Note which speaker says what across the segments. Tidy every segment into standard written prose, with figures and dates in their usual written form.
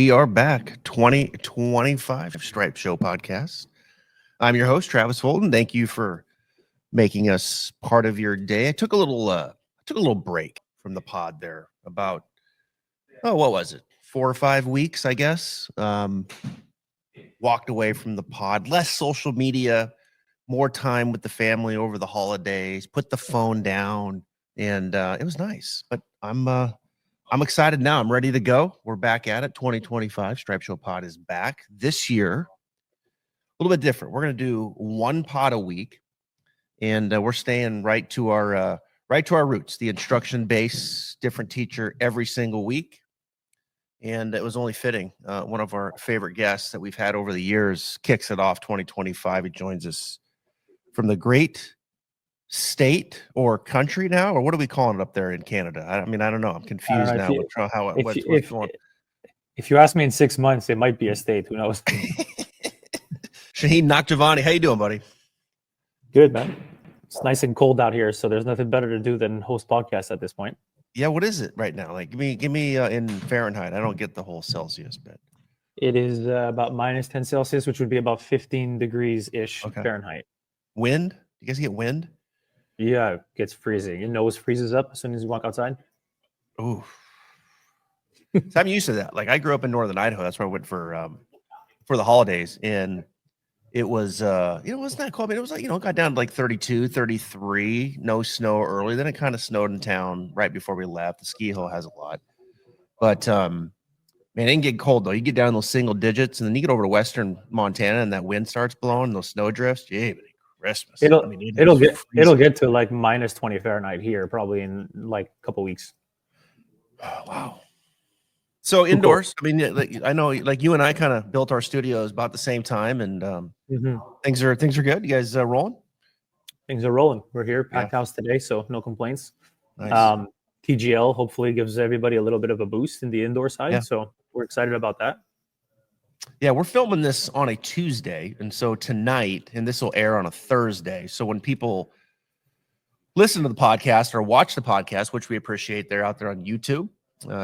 Speaker 1: we are back. 2025 Stripe Show podcast. I'm your host, Travis Fulton. Thank you for making us part of your day. I took a little break from the pod there about, what was it? 4 or 5 weeks, I guess. Walked away from the pod, less social media, more time with the family over the holidays, put the phone down, and it was nice. But I'm excited now. I'm ready to go. We're back at it. 2025 Stripe Show pod is back this year. A little bit different. We're going to do one pod a week, and we're staying right to our roots. The instruction base, different teacher every single week, and it was only fitting. One of our favorite guests that we've had over the years kicks it off. 2025. He joins us from the great state or country now, or what are we calling it up there in Canada? I mean, I don't know. I'm confused now. What's going.
Speaker 2: If you ask me in 6 months, it might be a state. Who knows?
Speaker 1: Shauheen Nakhjavani, how you doing, buddy?
Speaker 2: Good, man. It's nice and cold out here, so there's nothing better to do than host podcasts at this point.
Speaker 1: Yeah, what is it right now? Like, give me in Fahrenheit. I don't get the whole Celsius bit.
Speaker 2: It is about minus 10 Celsius, which would be about 15 degrees ish Fahrenheit.
Speaker 1: Wind? You guys get wind?
Speaker 2: Yeah, it gets freezing. Your nose freezes up as soon as you walk outside.
Speaker 1: Ooh. So I'm used to that. Like, I grew up in northern Idaho. That's where I went for the holidays. And it was, it wasn't that cold. I mean, it was like, it got down to like 32, 33, no snow early. Then it kind of snowed in town right before we left. The ski hill has a lot. But, man, it didn't get cold, though. You get down those single digits, and then you get over to western Montana, and that wind starts blowing, those snow drifts. Gee, Christmas.
Speaker 2: It'll get to like minus 20 Fahrenheit here probably in like a couple weeks.
Speaker 1: Oh, wow. So indoors, I mean, I know like you and I kind of built our studios about the same time, and things are good. You guys rolling?
Speaker 2: Things are rolling. We're here, packed house today, so no complaints.
Speaker 1: Nice.
Speaker 2: TGL hopefully gives everybody a little bit of a boost in the indoor side, so we're excited about that.
Speaker 1: Yeah, we're filming this on a Tuesday, and so tonight, and this will air on a Thursday. So when people listen to the podcast or watch the podcast, which we appreciate, they're out there on YouTube,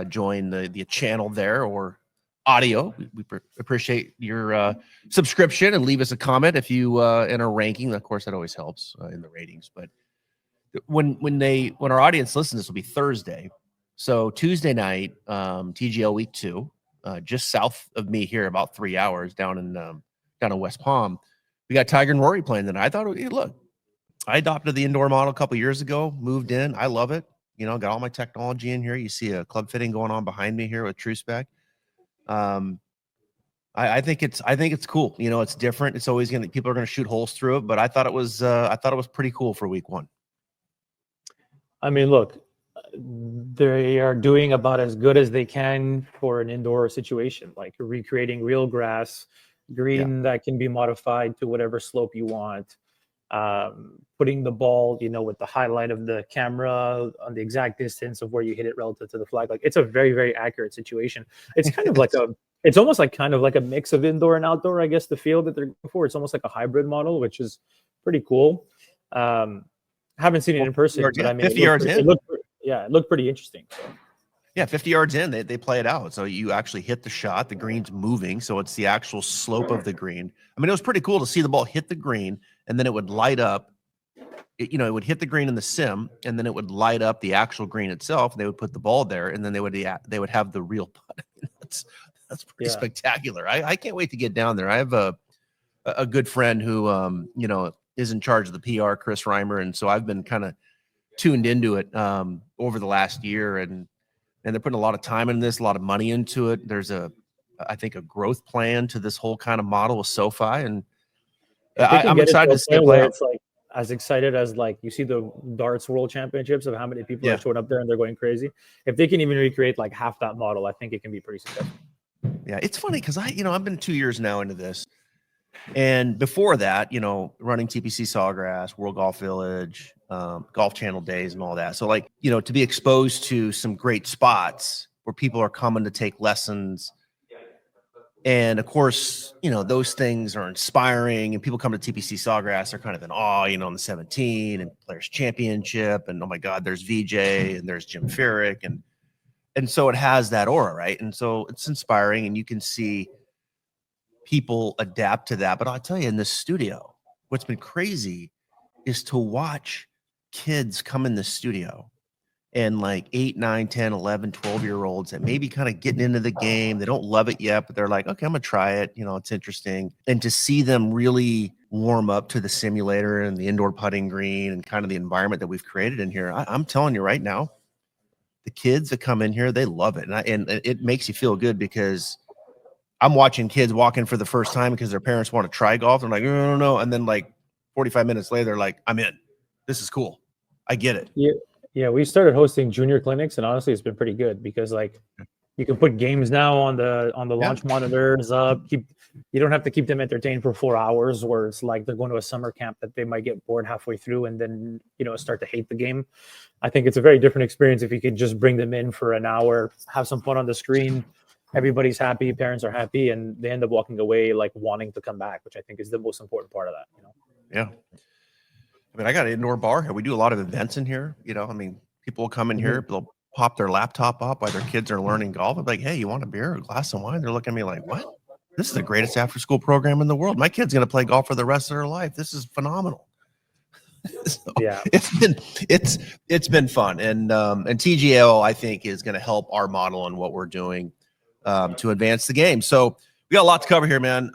Speaker 1: join the channel there, or audio. We appreciate your subscription, and leave us a comment if you in a ranking. Of course, that always helps in the ratings. But when our audience listens, this will be Thursday. So Tuesday night, TGL Week 2. Just south of me here, about 3 hours down in West Palm. We got Tiger and Rory playing tonight. I thought, look, I adopted the indoor model a couple years ago, moved in. I love it. Got all my technology in here. You see a club fitting going on behind me here with TrueSpec. I think it's cool. It's different. It's always people are gonna shoot holes through it, but I thought it was pretty cool for week 1.
Speaker 2: I mean, look, they are doing about as good as they can for an indoor situation, like recreating real grass, green that can be modified to whatever slope you want, putting the ball, with the highlight of the camera on the exact distance of where you hit it relative to the flag. Like, it's a very, very accurate situation. It's kind of like it's almost like kind of like a mix of indoor and outdoor, I guess, the field that they're going for. It's almost like a hybrid model, which is pretty cool. Haven't seen it in person, but I mean,
Speaker 1: 50 yards in.
Speaker 2: It looked pretty interesting. So.
Speaker 1: Yeah, 50 yards in, they play it out. So you actually hit the shot. The green's moving, so it's the actual slope of the green. I mean, it was pretty cool to see the ball hit the green, and then it would light up. It would hit the green in the sim, and then it would light up the actual green itself. And they would put the ball there, and then they would have the real putt. That's pretty spectacular. I can't wait to get down there. I have a good friend who is in charge of the PR, Chris Reimer, and so I've been kind of tuned into it over the last year, and they're putting a lot of time in this, a lot of money into it. There's I think a growth plan to this whole kind of model with SoFi, and I'm excited to see it play out.
Speaker 2: It's like as excited as like you see the darts world championships of how many people are showing up there and they're going crazy. If they can even recreate like half that model, I think it can be pretty successful.
Speaker 1: Yeah, it's funny because I've been 2 years now into this, and before that, running TPC Sawgrass, World Golf Village, Golf Channel days and all that. So like, to be exposed to some great spots where people are coming to take lessons. And of course, those things are inspiring, and people come to TPC Sawgrass, they're kind of in awe, on the 17 and Players Championship. And oh my God, there's VJ and there's Jim Furyk. And And so it has that aura, right? And so it's inspiring, and you can see people adapt to that. But I'll tell you, in the studio, what's been crazy is to watch kids come in the studio and like 8, 9, 10, 11, 12-year-olds that maybe kind of getting into the game. They don't love it yet, but they're like, okay, I'm gonna try it. It's interesting. And to see them really warm up to the simulator and the indoor putting green and kind of the environment that we've created in here, I'm telling you right now, the kids that come in here, they love it. And it makes you feel good, because I'm watching kids walk in for the first time because their parents want to try golf. They're like, no, no. And then like 45 minutes later, they're like, I'm in. This is cool. I get it.
Speaker 2: Yeah, we started hosting junior clinics, and honestly, it's been pretty good, because like you can put games now on the launch monitors up. You don't have to keep them entertained for 4 hours, where it's like they're going to a summer camp that they might get bored halfway through and then start to hate the game. I think it's a very different experience if you could just bring them in for an hour, have some fun on the screen. Everybody's happy, parents are happy, and they end up walking away like wanting to come back, which I think is the most important part of that.
Speaker 1: Yeah. I mean, I got an indoor bar here. We do a lot of events in here. I mean, people will come in here, they'll pop their laptop up while their kids are learning golf. I'm like, hey, you want a beer or a glass of wine? They're looking at me like, what? This is the greatest after school program in the world. My kid's going to play golf for the rest of their life. This is phenomenal. So
Speaker 2: Yeah,
Speaker 1: it's been fun. And TGL, I think, is going to help our model and what we're doing to advance the game. So we got a lot to cover here, man.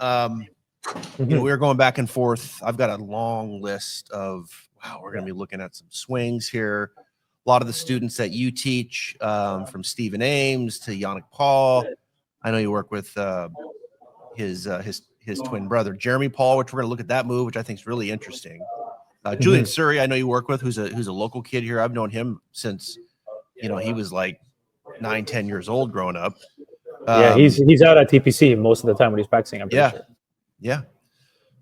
Speaker 1: We were going back and forth. I've got a long list of, we're going to be looking at some swings here. A lot of the students that you teach, from Stephen Ames to Yannick Paul. I know you work with his twin brother, Jeremy Paul, which we're going to look at that move, which I think is really interesting. Julian Surrey, I know you work with, who's a local kid here. I've known him since, he was like 9, 10 years old growing up.
Speaker 2: Yeah, he's out at TPC most of the time when he's practicing, I'm pretty sure.
Speaker 1: Yeah.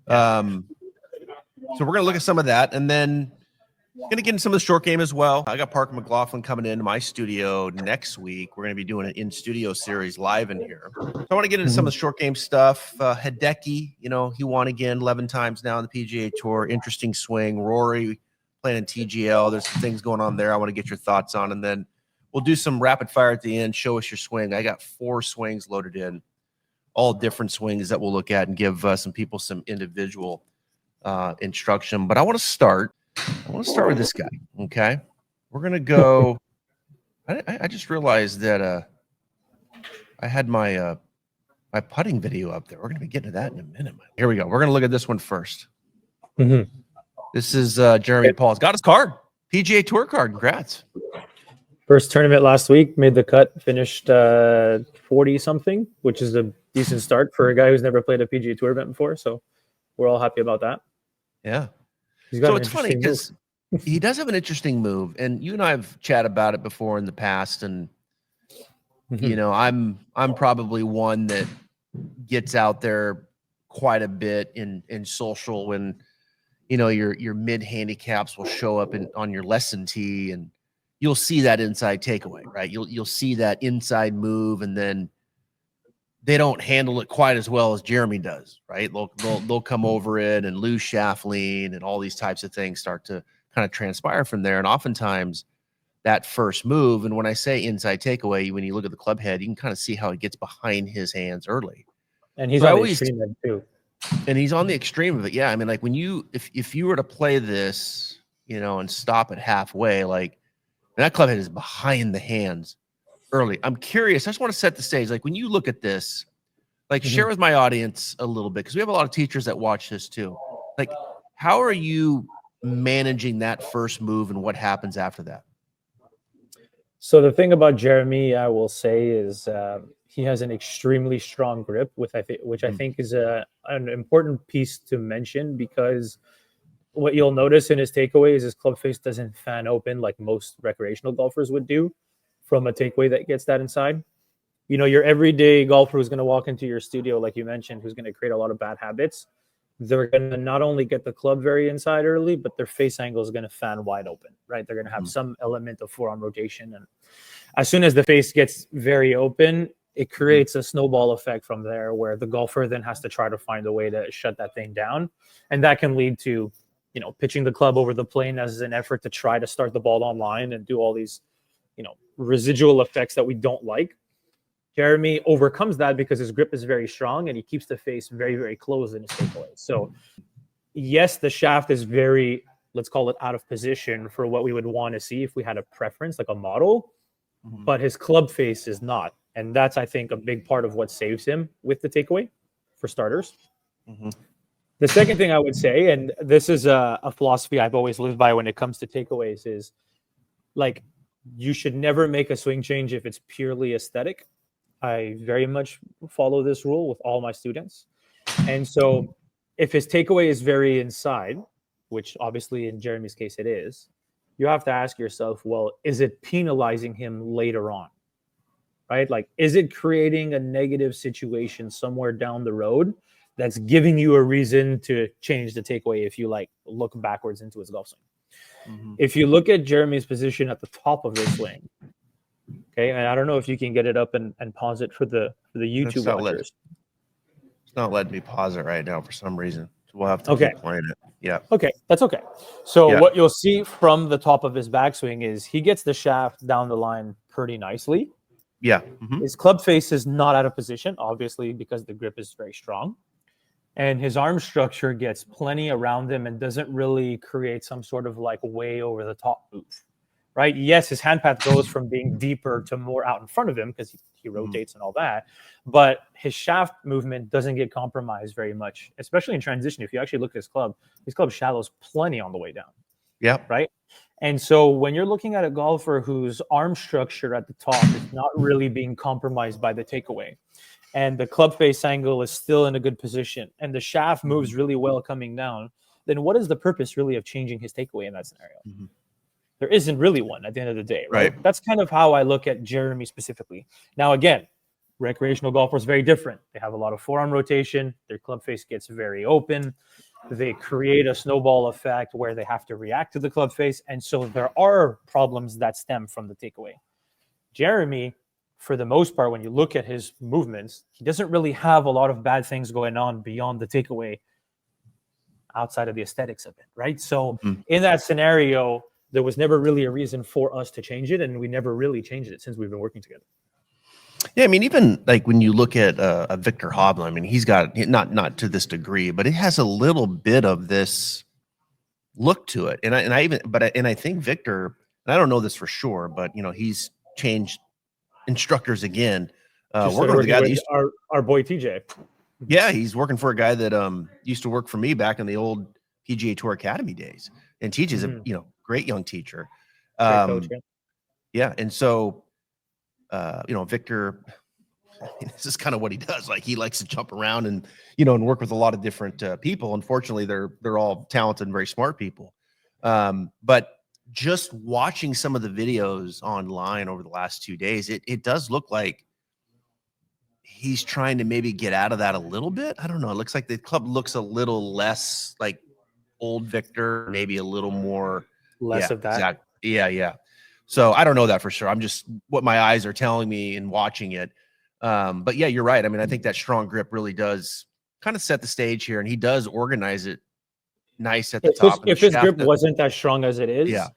Speaker 1: So we're going to look at some of that, and then going to get into some of the short game as well. I got Parker McLaughlin coming into my studio next week. We're going to be doing an in-studio series live in here. So I want to get into some of the short game stuff. Hideki, he won again 11 times now on the PGA Tour. Interesting swing. Rory playing in TGL. There's some things going on there I want to get your thoughts on, and then we'll do some rapid fire at the end. Show us your swing. I got 4 swings loaded in, all different swings that we'll look at and give some people some individual instruction. But I want to start with this guy. Okay. We're going to go. I just realized that I had my putting video up there. We're going to be getting to that in a minute. Here we go. We're going to look at this one first. This is Jeremy Paul's got his card, PGA Tour card. Congrats.
Speaker 2: First tournament last week, made the cut, finished 40 something, which is a decent start for a guy who's never played a PGA Tour event before. So we're all happy about that.
Speaker 1: Yeah. So it's funny because he does have an interesting move, and you and I have chatted about it before in the past. And I'm probably one that gets out there quite a bit in social when your mid handicaps will show up on your lesson tee, and you'll see that inside takeaway, right? You'll see that inside move, and then they don't handle it quite as well as Jeremy does, right? They'll come over it and lose shaft lean, and all these types of things start to kind of transpire from there. And oftentimes that first move, and when I say inside takeaway, when you look at the club head, you can kind of see how it gets behind his hands early.
Speaker 2: And he's on the extreme end too.
Speaker 1: And he's on the extreme of it. Yeah. I mean, like if you were to play this, and stop it halfway, like that club head is behind the hands early. I'm curious. I just want to set the stage. Like when you look at this, like share with my audience a little bit, because we have a lot of teachers that watch this too. Like, how are you managing that first move and what happens after that?
Speaker 2: So the thing about Jeremy, I will say, is he has an extremely strong grip, which I think is an important piece to mention, because what you'll notice in his takeaway is his club face doesn't fan open like most recreational golfers would do from a takeaway that gets that inside. Your everyday golfer who's going to walk into your studio, like you mentioned, who's going to create a lot of bad habits, they're going to not only get the club very inside early, but their face angle is going to fan wide open, right? They're going to have some element of forearm rotation. And as soon as the face gets very open, it creates a snowball effect from there, where the golfer then has to try to find a way to shut that thing down. And that can lead to, pitching the club over the plane as an effort to try to start the ball online and do all these, residual effects that we don't like. Jeremy overcomes that because his grip is very strong and he keeps the face very, very close in his takeaway. So yes, the shaft is very, let's call it out of position for what we would want to see if we had a preference, like a model, but his club face is not. And that's, I think, a big part of what saves him with the takeaway, for starters. The second thing I would say, and this is a philosophy I've always lived by when it comes to takeaways, is like, you should never make a swing change if it's purely aesthetic. I very much follow this rule with all my students. And so if his takeaway is very inside, which obviously in Jeremy's case it is, you have to ask yourself, well, is it penalizing him later on? Right? Like, is it creating a negative situation somewhere down the road that's giving you a reason to change the takeaway if you like look backwards into his golf swing? If you look at Jeremy's position at the top of his swing, okay, and I don't know if you can get it up and pause it for the YouTube watchers.
Speaker 1: It's not letting me pause it right now for some reason. So we'll have to keep playing it. Yeah.
Speaker 2: Okay, that's okay. So what you'll see from the top of his backswing is he gets the shaft down the line pretty nicely.
Speaker 1: Yeah.
Speaker 2: His club face is not out of position, obviously, because the grip is very strong. And his arm structure gets plenty around him and doesn't really create some sort of like way over the top move. Right? Yes, his hand path goes from being deeper to more out in front of him because he rotates and all that. But his shaft movement doesn't get compromised very much, especially in transition. If you actually look at his club shallows plenty on the way down.
Speaker 1: Yeah.
Speaker 2: Right? And so when you're looking at a golfer whose arm structure at the top is not really being compromised by the takeaway, and the club face angle is still in a good position, and the shaft moves really well coming down, then what is the purpose really of changing his takeaway in that scenario? There isn't really one at the end of the day, right? That's kind of how I look at Jeremy specifically. Now, again, recreational golfers very different. They have a lot of forearm rotation. Their club face gets very open. They create a snowball effect where they have to react to the club face. And so there are problems that stem from the takeaway. Jeremy, for the most part, when you look at his movements, he doesn't really have a lot of bad things going on beyond the takeaway outside of the aesthetics of it, right? So in that scenario, there was never really a reason for us to change it, and we never really changed it since we've been working together.
Speaker 1: Yeah, I mean, even like when you look at a Victor Hovland, I mean, he's got not to this degree, but it has a little bit of this look to it. And I think Victor, and I don't know this for sure, but you know, he's changed instructors again.
Speaker 2: Working with our boy TJ.
Speaker 1: Yeah, he's working for a guy that used to work for me back in the old PGA Tour Academy days. And TJ's a great young teacher.
Speaker 2: Great coach,
Speaker 1: yeah, and so Victor, this is kind of what he does. Like, he likes to jump around and work with a lot of different people. Unfortunately, they're all talented and very smart people. But just watching some of the videos online over the last 2 days, it does look like he's trying to maybe get out of that a little bit. I don't know. It looks like the club looks a little less like old Victor, maybe a little more
Speaker 2: less of that.
Speaker 1: Exactly. Yeah. So I don't know that for sure. I'm just what my eyes are telling me and watching it. But yeah, you're right. I mean, I think that strong grip really does kind of set the stage here, and he does organize it nice at the top.
Speaker 2: If his grip wasn't as strong as it is,
Speaker 1: yeah.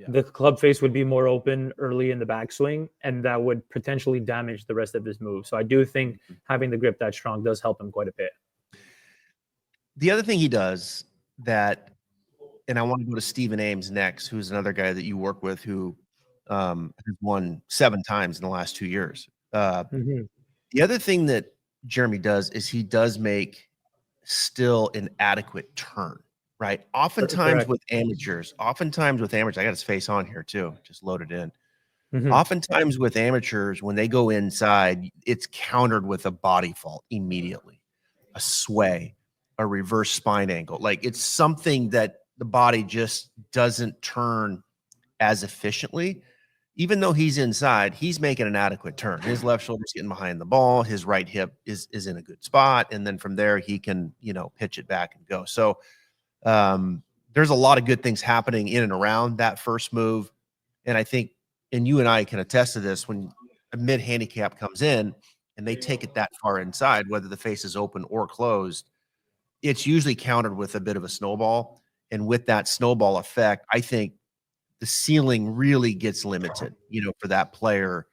Speaker 2: the club face would be more open early in the backswing, and that would potentially damage the rest of his move. So I do think having the grip that strong does help him quite a bit.
Speaker 1: The other thing he does that, and I want to go to Stephen Ames next, who's another guy that you work with who has won 7 times in the last 2 years. The other thing that Jeremy does is he does make still an adequate turn, right? Oftentimes with amateurs, I got his face on here too, just loaded in. Oftentimes with amateurs, when they go inside, it's countered with a body fault immediately, a sway, a reverse spine angle. Like, it's something that the body just doesn't turn as efficiently. Even though he's inside, he's making an adequate turn. His left shoulder's getting behind the ball. His right hip is in a good spot. And then from there, he can, pitch it back and go. So there's a lot of good things happening in and around that first move. And I think, and you and I can attest to this, when a mid handicap comes in and they take it that far inside, whether the face is open or closed, it's usually countered with a bit of a snowball. And with that snowball effect, I think the ceiling really gets limited, for that player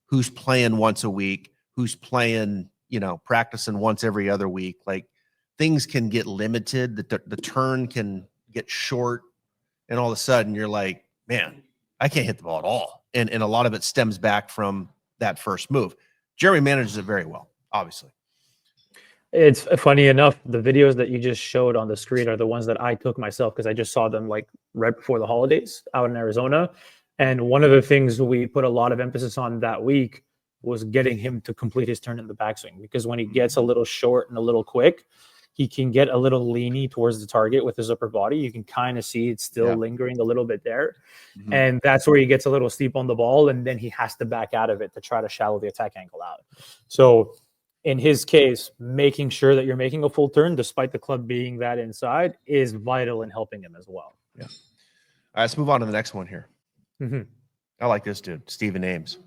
Speaker 1: who's playing once a week, who's playing, practicing once every other week. Like, things can get limited, the turn can get short, and all of a sudden you're like, man, I can't hit the ball at all. And a lot of it stems back from that first move. Jeremy manages it very well, obviously.
Speaker 2: It's funny enough, the videos that you just showed on the screen are the ones that I took myself, because I just saw them like right before the holidays out in Arizona. And one of the things we put a lot of emphasis on that week was getting him to complete his turn in the backswing, because when he gets a little short and a little quick, he can get a little leany towards the target with his upper body. You can kind of see it's still lingering a little bit there. Mm-hmm. And that's where he gets a little steep on the ball, and then he has to back out of it to try to shallow the attack angle out. So in his case, making sure that you're making a full turn, despite the club being that inside, is vital in helping him as well.
Speaker 1: Yeah. All right, let's move on to the next one here.
Speaker 2: Mm-hmm.
Speaker 1: I like this dude, Stephen Ames.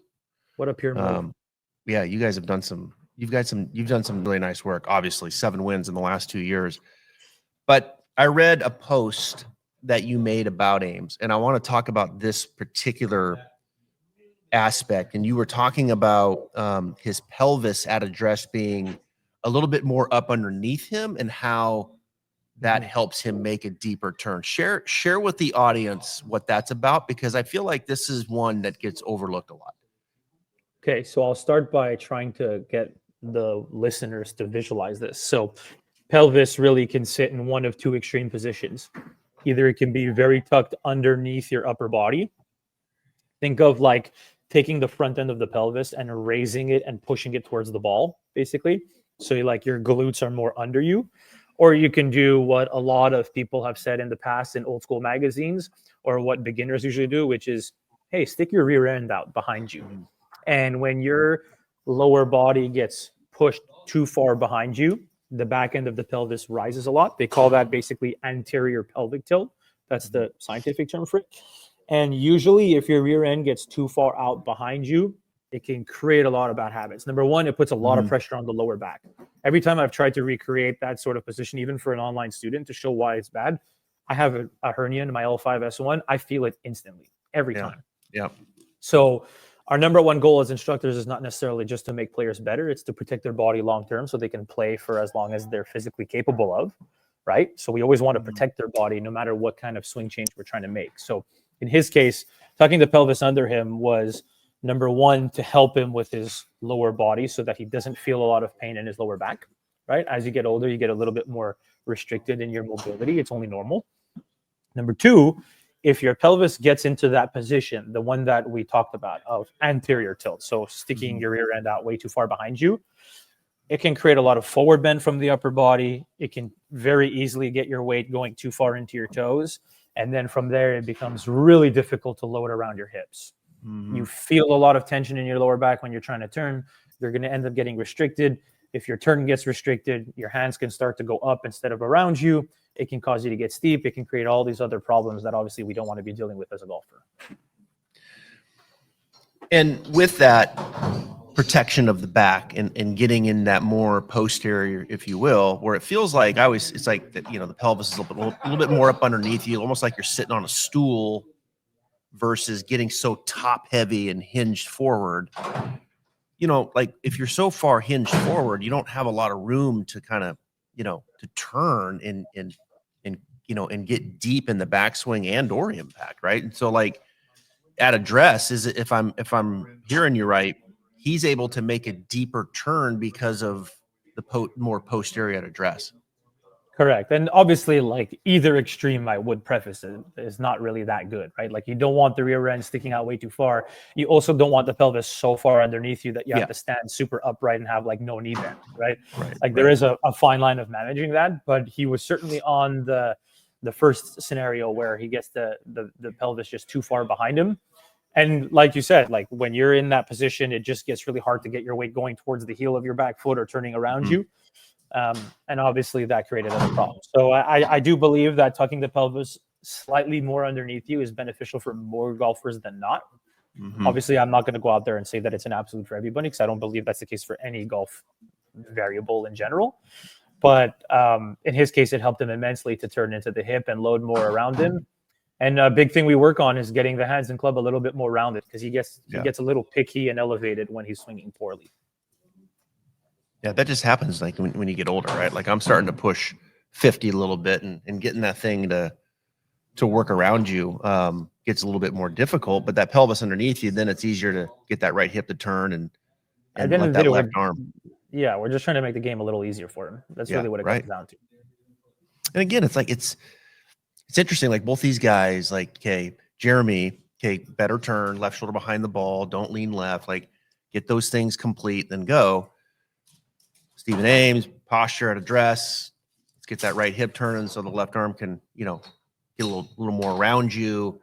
Speaker 2: What a pure move.
Speaker 1: Yeah, you guys have done some. You've done some really nice work. Obviously, 7 wins in the last 2 years. But I read a post that you made about Ames, and I want to talk about this particular aspect. And you were talking about his pelvis at address being a little bit more up underneath him, and how that helps him make a deeper turn. Share with the audience what that's about, because I feel like this is one that gets overlooked a lot.
Speaker 2: Okay, so I'll start by trying to get the listeners to visualize this. So pelvis really can sit in one of two extreme positions. Either it can be very tucked underneath your upper body. Think of like taking the front end of the pelvis and raising it and pushing it towards the ball, basically. So your glutes are more under you. Or you can do what a lot of people have said in the past in old school magazines, or what beginners usually do, which is, hey, stick your rear end out behind you. And when your lower body gets pushed too far behind you, the back end of the pelvis rises a lot. They call that basically anterior pelvic tilt. That's the scientific term for it. And usually if your rear end gets too far out behind you, it can create a lot of bad habits. Number one, it puts a lot of pressure on the lower back. Every time I've tried to recreate that sort of position, even for an online student, to show why it's bad, I have a hernia in my L5-S1. I feel it instantly, every time.
Speaker 1: Yeah.
Speaker 2: So our number one goal as instructors is not necessarily just to make players better. It's to protect their body long-term so they can play for as long as they're physically capable of, right? So we always want to protect their body no matter what kind of swing change we're trying to make. So in his case, tucking the pelvis under him was number one, to help him with his lower body so that he doesn't feel a lot of pain in his lower back, right? As you get older, you get a little bit more restricted in your mobility. It's only normal. Number two, if your pelvis gets into that position, the one that we talked about of anterior tilt, so sticking your rear end out way too far behind you, it can create a lot of forward bend from the upper body. It can very easily get your weight going too far into your toes. And then from there, it becomes really difficult to load around your hips. You feel a lot of tension in your lower back when you're trying to turn. You're going to end up getting restricted. If your turn gets restricted, your hands can start to go up instead of around you. It can cause you to get steep. It can create all these other problems that obviously we don't want to be dealing with as a golfer.
Speaker 1: And with that protection of the back and getting in that more posterior, if you will, where it feels like it's like that, the pelvis is a little bit more up underneath you, almost like you're sitting on a stool, versus getting so top heavy and hinged forward. Like if you're so far hinged forward, you don't have a lot of room to kind of, to turn and get deep in the backswing and or impact, right? And so like at address, is if I'm hearing you right, he's able to make a deeper turn because of the more posterior at address.
Speaker 2: Correct. And obviously, like either extreme, I would preface it, is not really that good, right? Like you don't want the rear end sticking out way too far. You also don't want the pelvis so far underneath you that you have to stand super upright and have like no knee bend, right? There is a fine line of managing that, but he was certainly on the first scenario where he gets the pelvis just too far behind him. And like you said, like when you're in that position, it just gets really hard to get your weight going towards the heel of your back foot or turning around you. And obviously that created other problems. So I do believe that tucking the pelvis slightly more underneath you is beneficial for more golfers than not. Obviously, I'm not going to go out there and say that it's an absolute for everybody, because I don't believe that's the case for any golf variable in general. But in his case, it helped him immensely to turn into the hip and load more around him. And a big thing we work on is getting the hands and club a little bit more rounded, because he gets a little picky and elevated when he's swinging poorly.
Speaker 1: Yeah, that just happens like when you get older, right? Like I'm starting to push 50 a little bit, and getting that thing to work around you gets a little bit more difficult. But that pelvis underneath you, then it's easier to get that right hip to turn and let that left arm.
Speaker 2: Yeah, we're just trying to make the game a little easier for him. That's really what it comes down to.
Speaker 1: And again, it's like it's interesting. Like both these guys, like Jeremy, better turn, left shoulder behind the ball, don't lean left, like get those things complete, then go. Stephen Ames, posture at address, let's get that right hip turning so the left arm can, get a little more around you,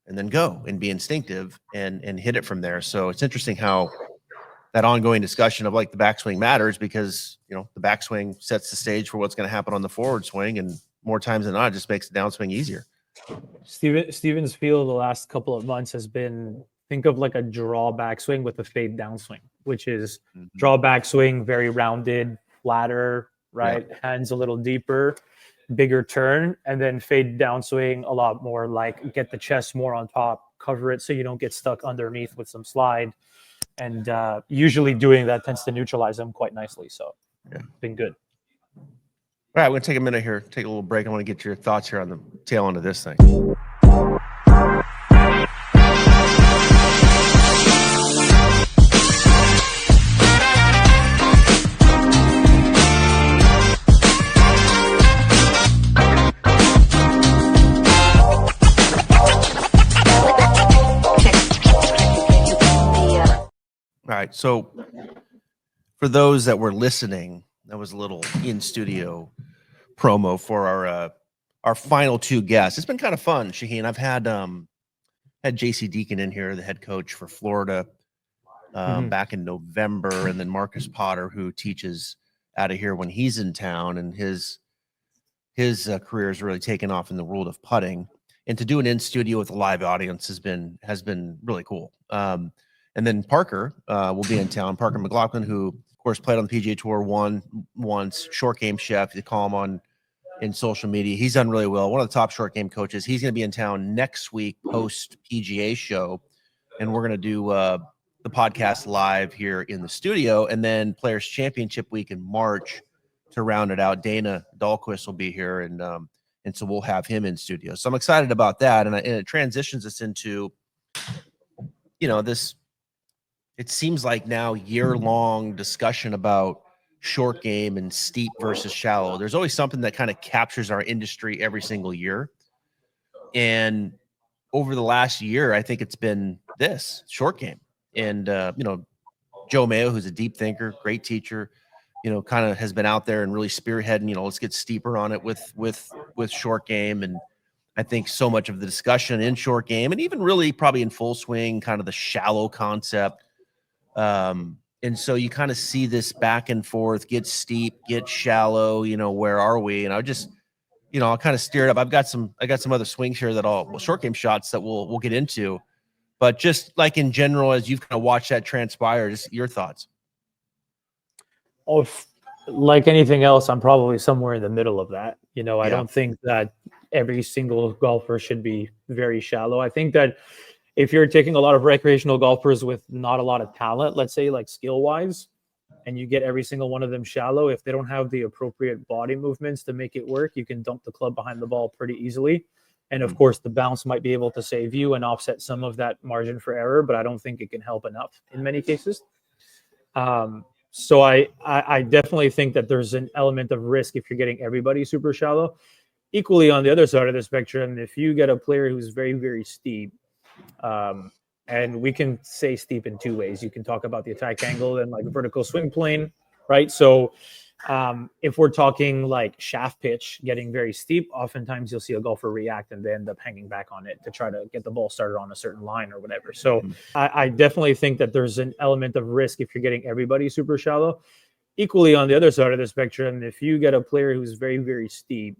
Speaker 1: and then go and be instinctive and hit it from there. So it's interesting how that ongoing discussion of like the backswing matters, because the backswing sets the stage for what's going to happen on the forward swing, and more times than not, it just makes the downswing easier.
Speaker 2: Steven's feel the last couple of months has been, think of like a draw backswing with a fade downswing, which is draw backswing, very rounded, flatter, right? Yeah. Hands a little deeper, bigger turn, and then fade downswing a lot more like get the chest more on top, cover it so you don't get stuck underneath with some slide. And usually doing that tends to neutralize them quite nicely. So been good.
Speaker 1: All right, we're going to take a minute here, take a little break. I want to get your thoughts here on the tail end of this thing. All right, so for those that were listening, that was a little in-studio promo for our final two guests. It's been kind of fun, Shauheen. I've had JC Deacon in here, the head coach for Florida, back in November, and then Marcus Potter, who teaches out of here when he's in town, and his career is really taken off in the world of putting. And to do an in-studio with a live audience has been really cool. And then Parker will be in town. Parker McLaughlin, who of course played on the PGA Tour, won once, short game chef. You call him in social media. He's done really well. One of the top short game coaches. He's going to be in town next week post PGA show, and we're going to do the podcast live here in the studio. And then Players Championship week in March to round it out. Dana Dahlquist will be here, and so we'll have him in studio. So I'm excited about that, and it transitions us into this. It seems like now year-long discussion about short game and steep versus shallow. There's always something that kind of captures our industry every single year. And over the last year, I think it's been this short game. And, Joe Mayo, who's a deep thinker, great teacher, kind of has been out there and really spearheading, let's get steeper on it with short game. And I think so much of the discussion in short game, and even really probably in full swing, kind of the shallow concept. And so you kind of see this back and forth, get steep, get shallow, where are we? And I just, I'll kind of steer it up. I got some other swings here short game shots that we'll get into, but just like in general, as you've kind of watched that transpire, just your thoughts.
Speaker 2: Oh, like anything else, I'm probably somewhere in the middle of that. I don't think that every single golfer should be very shallow. I think that if you're taking a lot of recreational golfers with not a lot of talent, let's say like skill wise, and you get every single one of them shallow, if they don't have the appropriate body movements to make it work, you can dump the club behind the ball pretty easily. And of course, the bounce might be able to save you and offset some of that margin for error, but I don't think it can help enough in many cases. So I definitely think that there's an element of risk if you're getting everybody super shallow. Equally, on the other side of the spectrum, if you get a player who's very, very steep, and we can say steep in two ways. You can talk about the attack angle and like vertical swing plane, right? So if we're talking like shaft pitch getting very steep, oftentimes you'll see a golfer react and they end up hanging back on it to try to get the ball started on a certain line or whatever. So I definitely think that there's an element of risk if you're getting everybody super shallow. Equally, on the other side of the spectrum, if you get a player who's very, very steep,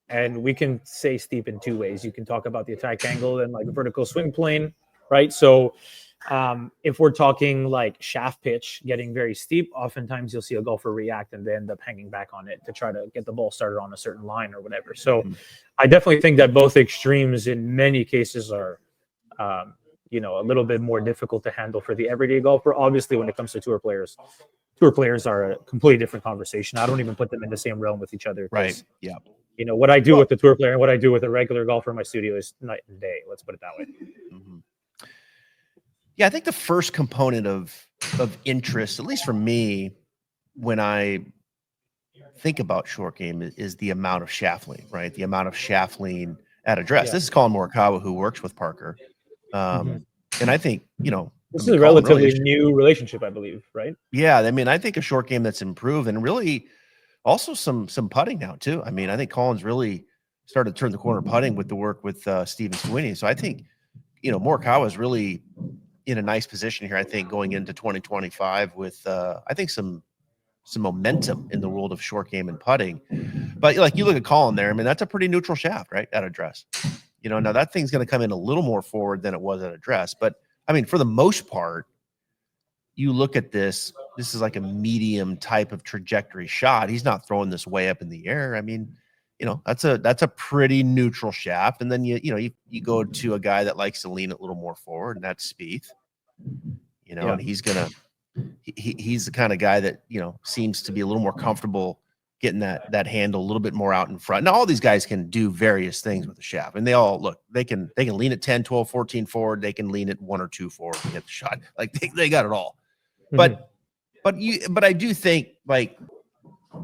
Speaker 2: and we can say steep in two ways. You can talk about the attack angle and like vertical swing plane, right? So If we're talking like shaft pitch getting very steep, oftentimes you'll see a golfer react and they end up hanging back on it to try to get the ball started on a certain line or whatever. So I definitely think that both extremes in many cases are, a little bit more difficult to handle for the everyday golfer. Obviously, when it comes to tour players are a completely different conversation. I don't even put them in the same realm with each other.
Speaker 1: Right. Yeah.
Speaker 2: What I do with the tour player and what I do with a regular golfer in my studio is night and day. Let's put it that way.
Speaker 1: Mm-hmm. Yeah, I think the first component of interest, at least for me, when I think about short game, is the amount of shaft lean, right? The amount of shaft lean at address.
Speaker 2: Yeah.
Speaker 1: This is Colin Morikawa, who works with Parker. And I think,
Speaker 2: this is a relatively new relationship, I believe, right?
Speaker 1: Yeah. I mean, I think a short game that's improved, and really also some putting now too. I mean, I think Colin's really started to turn the corner putting with the work with Stephen Sweeney. So I think, Morikawa is really in a nice position here, I think, going into 2025 with I think some momentum in the world of short game and putting. But like you look at Colin there, I mean, that's a pretty neutral shaft, right? At address. Now that thing's going to come in a little more forward than it was at address. But I mean, for the most part, you look at this is like a medium type of trajectory shot. He's not throwing this way up in the air. I mean, that's a pretty neutral shaft. And then you go to a guy that likes to lean it a little more forward, and that's Spieth. And he's the kind of guy that seems to be a little more comfortable getting that handle a little bit more out in front. Now all these guys can do various things with the shaft, and they can lean it 10, 12, 14 forward. They can lean it 1 or 2 forward and hit the shot. Like they got it all. But I do think like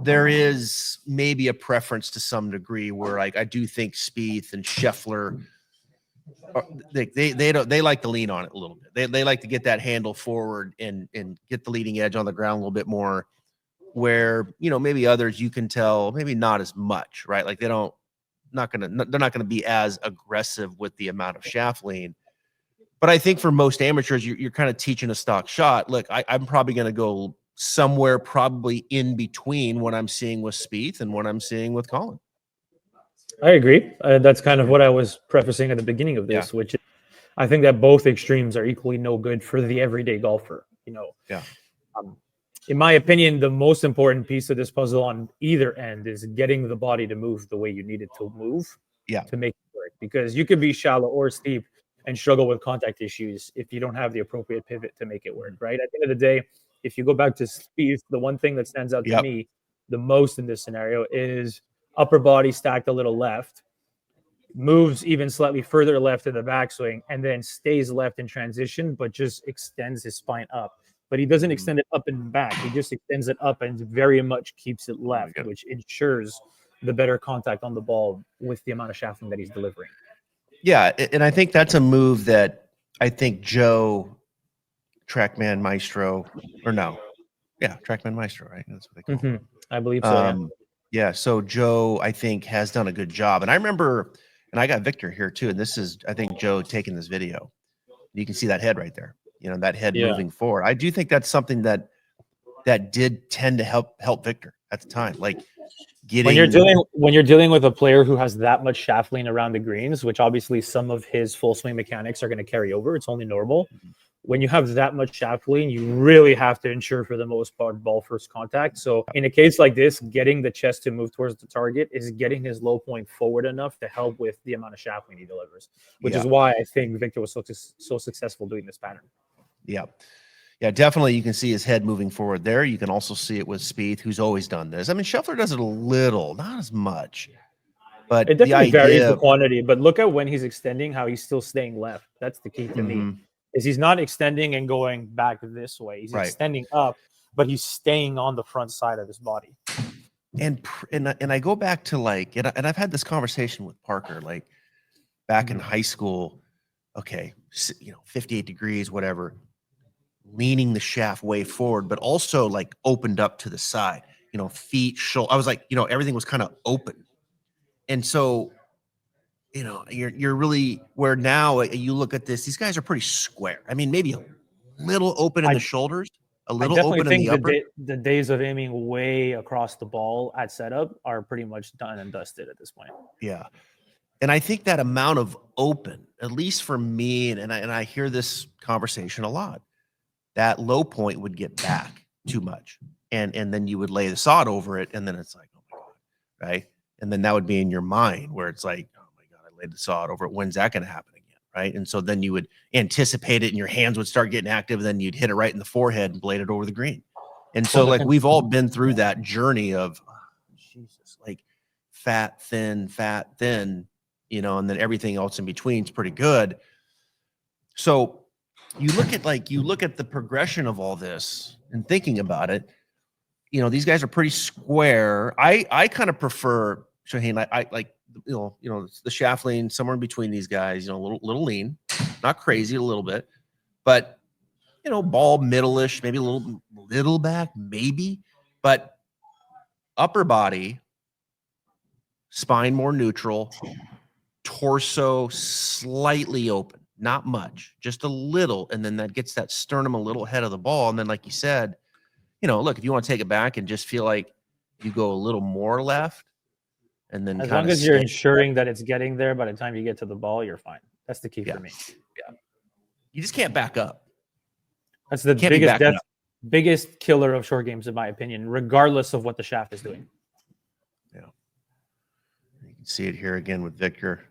Speaker 1: there is maybe a preference to some degree where like I do think Spieth and Scheffler they like to lean on it a little bit. They like to get that handle forward and get the leading edge on the ground a little bit more, where maybe others you can tell maybe not as much, right? Like they're not gonna be as aggressive with the amount of shaft lean. But I think for most amateurs, you're kind of teaching a stock shot. Look, I'm probably going to go somewhere probably in between what I'm seeing with Spieth and what I'm seeing with Colin.
Speaker 2: I agree. That's kind of what I was prefacing at the beginning of this, which is, I think that both extremes are equally no good for the everyday golfer. In my opinion, the most important piece of this puzzle on either end is getting the body to move the way you need it to move to make it work. Because you could be shallow or steep and struggle with contact issues if you don't have the appropriate pivot to make it work, right? At the end of the day, if you go back to Spieth, the one thing that stands out to me the most in this scenario is upper body stacked a little left, moves even slightly further left in the backswing, and then stays left in transition, but just extends his spine up. But he doesn't extend it up and back. He just extends it up and very much keeps it left, which ensures the better contact on the ball with the amount of shafting that he's delivering.
Speaker 1: Yeah, and I think that's a move that I think Joe, TrackMan Maestro, TrackMan Maestro, right? That's what they call him.
Speaker 2: I believe so.
Speaker 1: Yeah, so Joe, I think, has done a good job. And I remember, and I got Victor here too, and this is, I think, Joe taking this video. You can see that head right there, that head moving forward. I do think that's something that did tend to help Victor at the time. Like, when
Speaker 2: you're dealing with a player who has that much shaft lean around the greens, which obviously some of his full swing mechanics are going to carry over, it's only normal. When you have that much shaft lean, you really have to ensure for the most part ball first contact. So in a case like this, getting the chest to move towards the target is getting his low point forward enough to help with the amount of shaft lean he delivers, which is why I think Victor was so successful doing this pattern.
Speaker 1: Yeah, definitely. You can see his head moving forward there. You can also see it with Spieth, who's always done this. I mean, Scheffler does it a little, not as much, but
Speaker 2: it definitely varies the quantity. But look at when he's extending, how he's still staying left. That's the key to me. Is he's not extending and going back this way. He's extending up, but he's staying on the front side of his body.
Speaker 1: And I go back to and I've had this conversation with Parker, like back in high school. Okay, 58 degrees, whatever. Leaning the shaft way forward, but also like opened up to the side, feet, shoulder. I was like, everything was kind of open. And so, you're really where now you look at this, these guys are pretty square. I mean, maybe a little open in the shoulders, a little open in the upper.
Speaker 2: The days of aiming way across the ball at setup are pretty much done and dusted at this point.
Speaker 1: Yeah. And I think that amount of open, at least for me, and I hear this conversation a lot, that low point would get back too much. And then you would lay the sod over it, and then it's like, oh my God, right? And then that would be in your mind where it's like, oh my God, I laid the sod over it. When's that going to happen again? Right. And so then you would anticipate it and your hands would start getting active. And then you'd hit it right in the forehead and blade it over the green. And so like we've all been through that journey of Jesus, like fat, thin, you know, and then everything else in between is pretty good. So you look at the progression of all this and thinking about it, you know, these guys are pretty square. I kind of prefer Shauheen. I like, you know, the shaft lean somewhere in between these guys, you know, a little lean, not crazy, a little bit, but, you know, ball middle-ish, maybe a little back, maybe, but upper body, spine more neutral, torso slightly open, not much, just a little. And then that gets that sternum a little ahead of the ball. And then, like you said, you know, look, if you want to take it back and just feel like you go a little more left, and then
Speaker 2: as long as you're ensuring that it's getting there by the time you get to the ball, you're fine. That's the key for me.
Speaker 1: Yeah. You just can't back up.
Speaker 2: That's the biggest killer of short games, in my opinion, regardless of what the shaft is doing.
Speaker 1: Yeah. You can see it here again with Victor.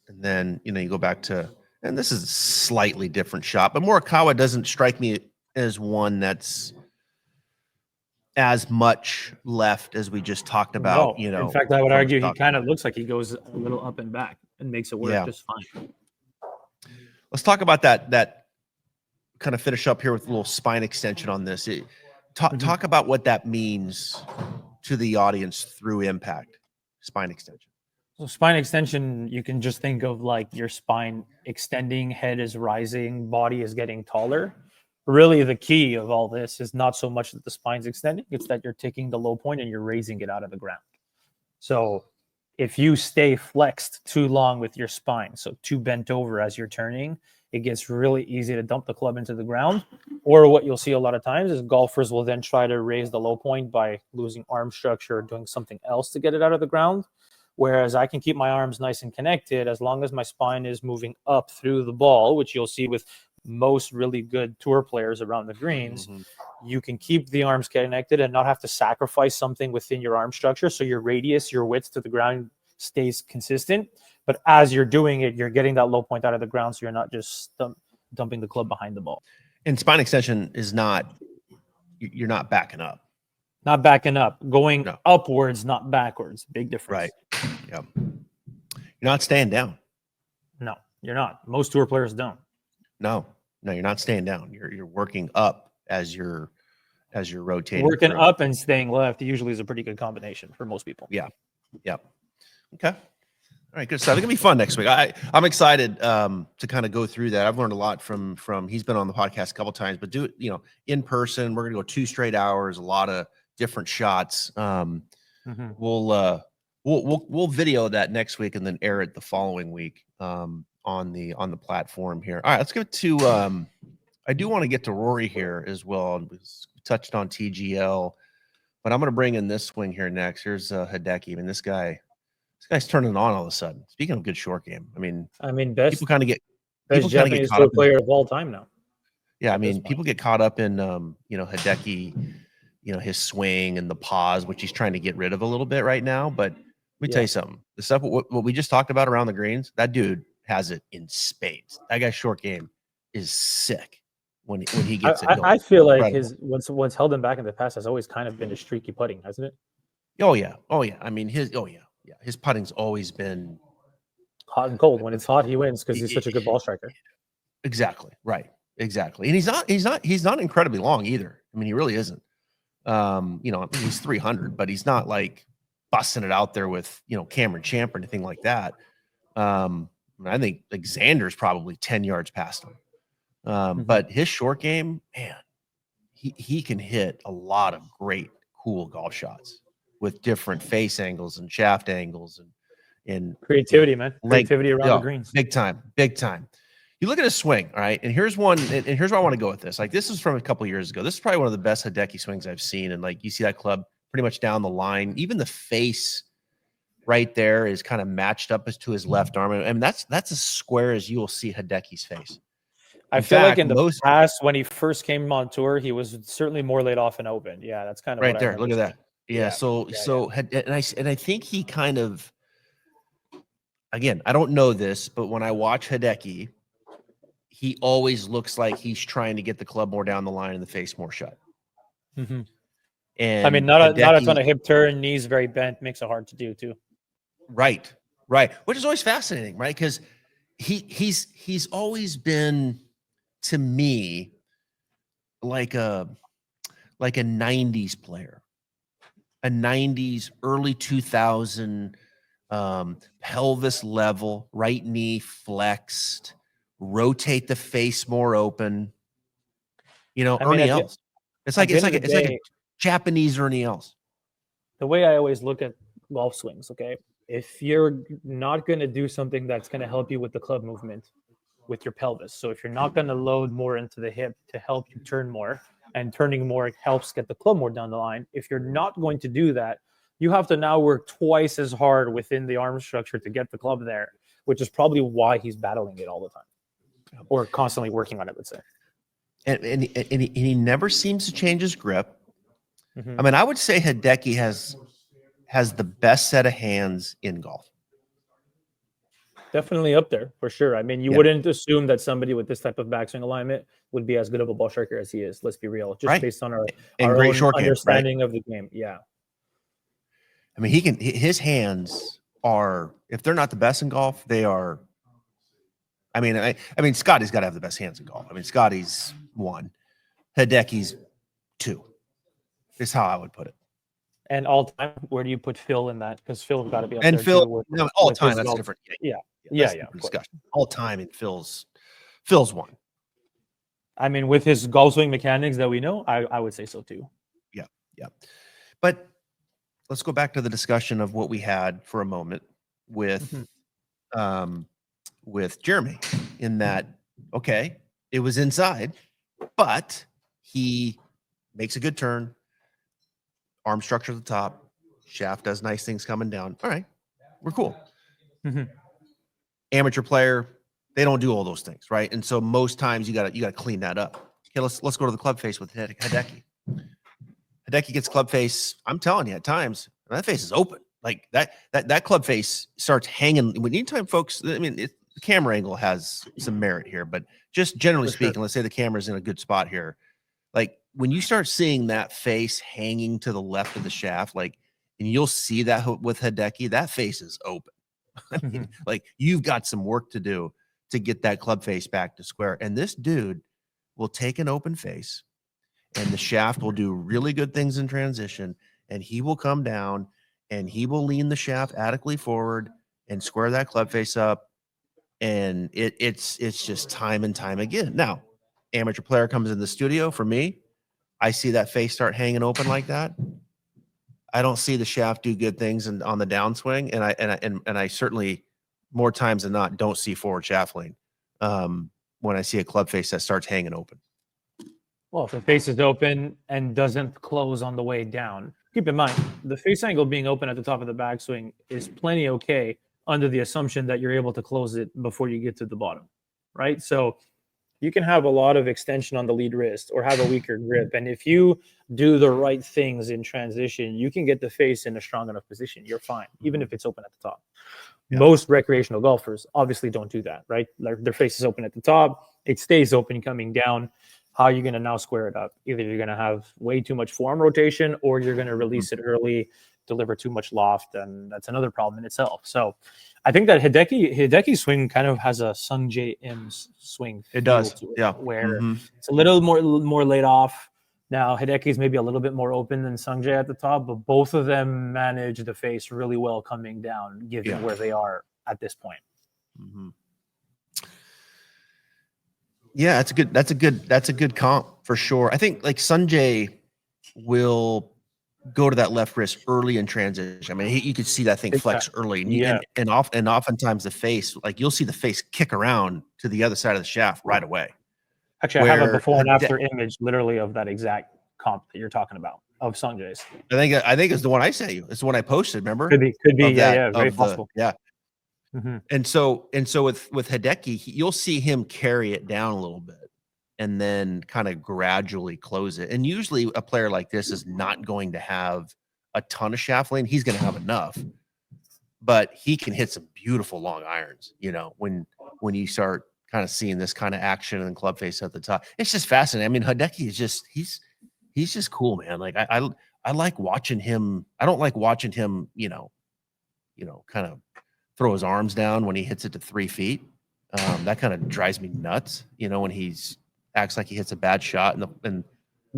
Speaker 1: And then, you know, you go back to, and this is a slightly different shot, but Morikawa doesn't strike me as one that's as much left as we just talked about.
Speaker 2: No.
Speaker 1: You know,
Speaker 2: in fact, I would argue he kind of looks like he goes a little up and back and makes it work just fine.
Speaker 1: Let's talk about that kind of finish up here with a little spine extension on this. Talk about what that means to the audience through impact. Spine extension.
Speaker 2: So spine extension, you can just think of like your spine extending, head is rising, body is getting taller. Really, the key of all this is not so much that the spine's extending, it's that you're taking the low point and you're raising it out of the ground. So if you stay flexed too long with your spine, so too bent over as you're turning, it gets really easy to dump the club into the ground. Or what you'll see a lot of times is golfers will then try to raise the low point by losing arm structure or doing something else to get it out of the ground. Whereas I can keep my arms nice and connected as long as my spine is moving up through the ball, which you'll see with most really good tour players around the greens. You can keep the arms connected and not have to sacrifice something within your arm structure. So your radius, your width to the ground stays consistent. But as you're doing it, you're getting that low point out of the ground. So you're not just dumping the club behind the ball.
Speaker 1: And spine extension is not, you're not backing up.
Speaker 2: Not backing up, going upwards, not backwards. Big difference.
Speaker 1: Right. Yeah. You're not staying down.
Speaker 2: No, you're not. Most tour players don't.
Speaker 1: No, you're not staying down. You're working up as you're rotating.
Speaker 2: Working up and staying left usually is a pretty good combination for most people.
Speaker 1: Yeah. Okay. All right, good stuff. It's gonna be fun next week. I'm excited to kind of go through that. I've learned a lot from he's been on the podcast a couple of times, but do it, you know, in person. We're gonna go 2 straight hours, a lot of different shots. We'll video that next week and then air it the following week on the platform here. All right, let's get to I do want to get to Rory here as well. We touched on TGL, but I'm going to bring in this swing here next. Here's Hideki. I mean, this guy's turning on all of a sudden. Speaking of good short game, I mean,
Speaker 2: best
Speaker 1: people kind of get
Speaker 2: Japanese tour player of all time now.
Speaker 1: Yeah, I mean, people get caught up in you know, Hideki, you know, his swing and the pause, which he's trying to get rid of a little bit right now. But let me tell you something. The stuff what we just talked about around the greens, that dude has it in spades. That guy's short game is sick when he gets it going.
Speaker 2: I feel like what's held him back in the past has always kind of been his streaky putting, hasn't it?
Speaker 1: Oh yeah. I mean his putting's always been
Speaker 2: hot and cold. When it's hot, he wins because he's such a good ball striker.
Speaker 1: Exactly. Right. Exactly. And he's not incredibly long either. I mean, he really isn't. You know, I mean, he's 300, but he's not like busting it out there with, you know, Cameron Champ or anything like that. I think like Xander's probably 10 yards past him. But his short game, man, he can hit a lot of great, cool golf shots with different face angles and shaft angles and
Speaker 2: creativity, man. Creativity around the greens.
Speaker 1: Big time. You look at his swing, all right, and here's one, and here's where I want to go with this. Like, this is from a couple of years ago. This is probably one of the best Hideki swings I've seen. And like, you see that club pretty much down the line. Even the face right there is kind of matched up as to his left arm. And that's as square as you will see Hideki's face.
Speaker 2: I feel like in the past, when he first came on tour, he was certainly more laid off and open. Yeah, that's kind of
Speaker 1: right
Speaker 2: what
Speaker 1: there.
Speaker 2: I
Speaker 1: Look at that. Yeah.
Speaker 2: Yeah.
Speaker 1: And I think he kind of, again, I don't know this, but when I watch Hideki, he always looks like he's trying to get the club more down the line and the face more shut.
Speaker 2: Mm-hmm.
Speaker 1: And
Speaker 2: I mean, not a ton of hip turn, knees very bent, makes it hard to do too.
Speaker 1: Right. Which is always fascinating, right? Because he's always been, to me, like a 90s player, a 90s, early 2000 pelvis level, right knee flexed, rotate the face more open. Ernie Els. It's like a Japanese Ernie Els.
Speaker 2: The way I always look at golf swings, okay, if you're not going to do something that's going to help you with the club movement with your pelvis, so if you're not going to load more into the hip to help you turn more, and turning more helps get the club more down the line, if you're not going to do that, you have to now work twice as hard within the arm structure to get the club there, which is probably why he's battling it all the time, or constantly working on it, let's say.
Speaker 1: And he never seems to change his grip. Mm-hmm. I mean, I would say Hideki has the best set of hands in golf.
Speaker 2: Definitely up there for sure. I mean, you wouldn't assume that somebody with this type of backswing alignment would be as good of a ball striker as he is. Let's be real, just based on our own understanding of the game. Yeah.
Speaker 1: I mean, his hands are, if they're not the best in golf, they are. I mean, Scotty's got to have the best hands in golf. I mean, Scotty's 1, Hideki's 2. Is how I would put it.
Speaker 2: And all time, where do you put Phil in that? Because Phil's got to be up
Speaker 1: and
Speaker 2: there
Speaker 1: Phil.
Speaker 2: With,
Speaker 1: no, all
Speaker 2: with
Speaker 1: time, that's a different.
Speaker 2: Yeah.
Speaker 1: Discussion. All time, and Phil's 1.
Speaker 2: I mean, with his golf swing mechanics that we know, I would say so too.
Speaker 1: Yeah. But let's go back to the discussion of what we had for a moment with Jeremy, in that, okay, it was inside, but he makes a good turn, arm structure at the top, shaft does nice things coming down. All right, we're cool.
Speaker 2: Mm-hmm.
Speaker 1: Amateur player, they don't do all those things, right? And so most times you got to clean that up. Okay, let's go to the club face with Hideki. Hideki gets club face. I'm telling you, at times that face is open. Like that club face starts hanging. Anytime, folks, I mean, the camera angle has some merit here, but just generally speaking, let's say the camera's in a good spot here. Like when you start seeing that face hanging to the left of the shaft, like, and you'll see that with Hideki, that face is open. I mean, like, you've got some work to do to get that club face back to square. And this dude will take an open face, and the shaft will do really good things in transition, and he will come down and he will lean the shaft adequately forward and square that club face up. And it's just time and time again. Now, amateur player comes in the studio. For me, I see that face start hanging open like that. I don't see the shaft do good things on the downswing, and I certainly, more times than not, don't see forward shaft lean when I see a club face that starts hanging open.
Speaker 2: Well, if the face is open and doesn't close on the way down, keep in mind the face angle being open at the top of the backswing is plenty okay under the assumption that you're able to close it before you get to the bottom, right? So you can have a lot of extension on the lead wrist or have a weaker grip. And if you do the right things in transition, you can get the face in a strong enough position. You're fine, even if it's open at the top. Yeah. Most recreational golfers obviously don't do that, right? Like, their face is open at the top. It stays open coming down. How are you going to now square it up? Either you're going to have way too much forearm rotation, or you're going to release it early, deliver too much loft, and that's another problem in itself. So I think that Hideki's swing kind of has a Sung Jae Im's swing.
Speaker 1: It does,
Speaker 2: where it's a little more laid off. Now Hideki's maybe a little bit more open than Sung Jae at the top, but both of them manage the face really well coming down, given where they are at this point.
Speaker 1: Mm-hmm. Yeah, that's a good comp for sure. I think like Sanjay will go to that left wrist early in transition. I mean, you could see that thing flex early, and oftentimes the face, like, you'll see the face kick around to the other side of the shaft right away.
Speaker 2: Actually, I have a before and after image, literally, of that exact comp that you're talking about. of Sanjay's.
Speaker 1: I think it's the one I sent you. It's the one I posted. Remember?
Speaker 2: Could be.
Speaker 1: Of that-
Speaker 2: Yeah, very
Speaker 1: of the-
Speaker 2: possible.
Speaker 1: Yeah.
Speaker 2: Mhm.
Speaker 1: And so with Hideki, you'll see him carry it down a little bit and then kind of gradually close it. And usually a player like this is not going to have a ton of shaft lane. He's going to have enough, but he can hit some beautiful long irons, you know, when you start kind of seeing this kind of action and club face at the top. It's just fascinating. I mean, Hideki is just he's just cool, man. Like I like watching him. I don't like watching him, you know, kind of throw his arms down when he hits it to 3 feet. That kind of drives me nuts, you know, when he's acts like he hits a bad shot and the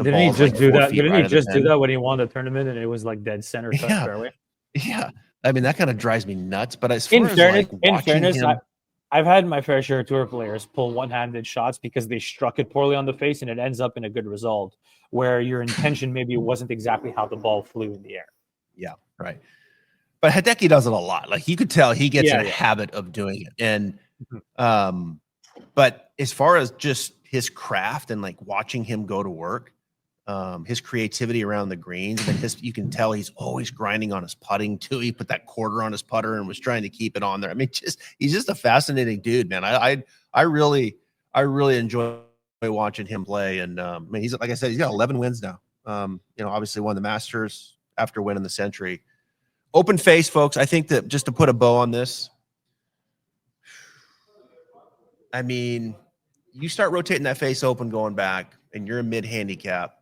Speaker 2: Didn't he
Speaker 1: ball's
Speaker 2: just
Speaker 1: like
Speaker 2: do
Speaker 1: 4
Speaker 2: that?
Speaker 1: feet
Speaker 2: Didn't
Speaker 1: right
Speaker 2: he
Speaker 1: of the
Speaker 2: just do
Speaker 1: pin.
Speaker 2: that when he won the tournament and it was like dead center touch
Speaker 1: Yeah.
Speaker 2: fairway?
Speaker 1: Yeah. I mean, that kind of drives me nuts. But as far as like
Speaker 2: In
Speaker 1: watching
Speaker 2: fairness,
Speaker 1: him,
Speaker 2: I've had my fair share of tour players pull one-handed shots because they struck it poorly on the face and it ends up in a good result where your intention maybe wasn't exactly how the ball flew in the air.
Speaker 1: yeah, right. But Hideki does it a lot. Like you could tell he gets in a
Speaker 2: Yeah.
Speaker 1: habit of doing it. And
Speaker 2: Mhm.
Speaker 1: but as far as just his craft and like watching him go to work, his creativity around the greens, and you can tell he's always grinding on his putting too. He put that quarter on his putter and was trying to keep it on there. I mean, he's just a fascinating dude, man. I really enjoy watching him play. And I mean, he's like I said, he's got 11 wins now. You know, obviously won the Masters after winning the Century. Open face, folks. I think that just to put a bow on this, I mean, you start rotating that face open going back, and you're a mid handicap.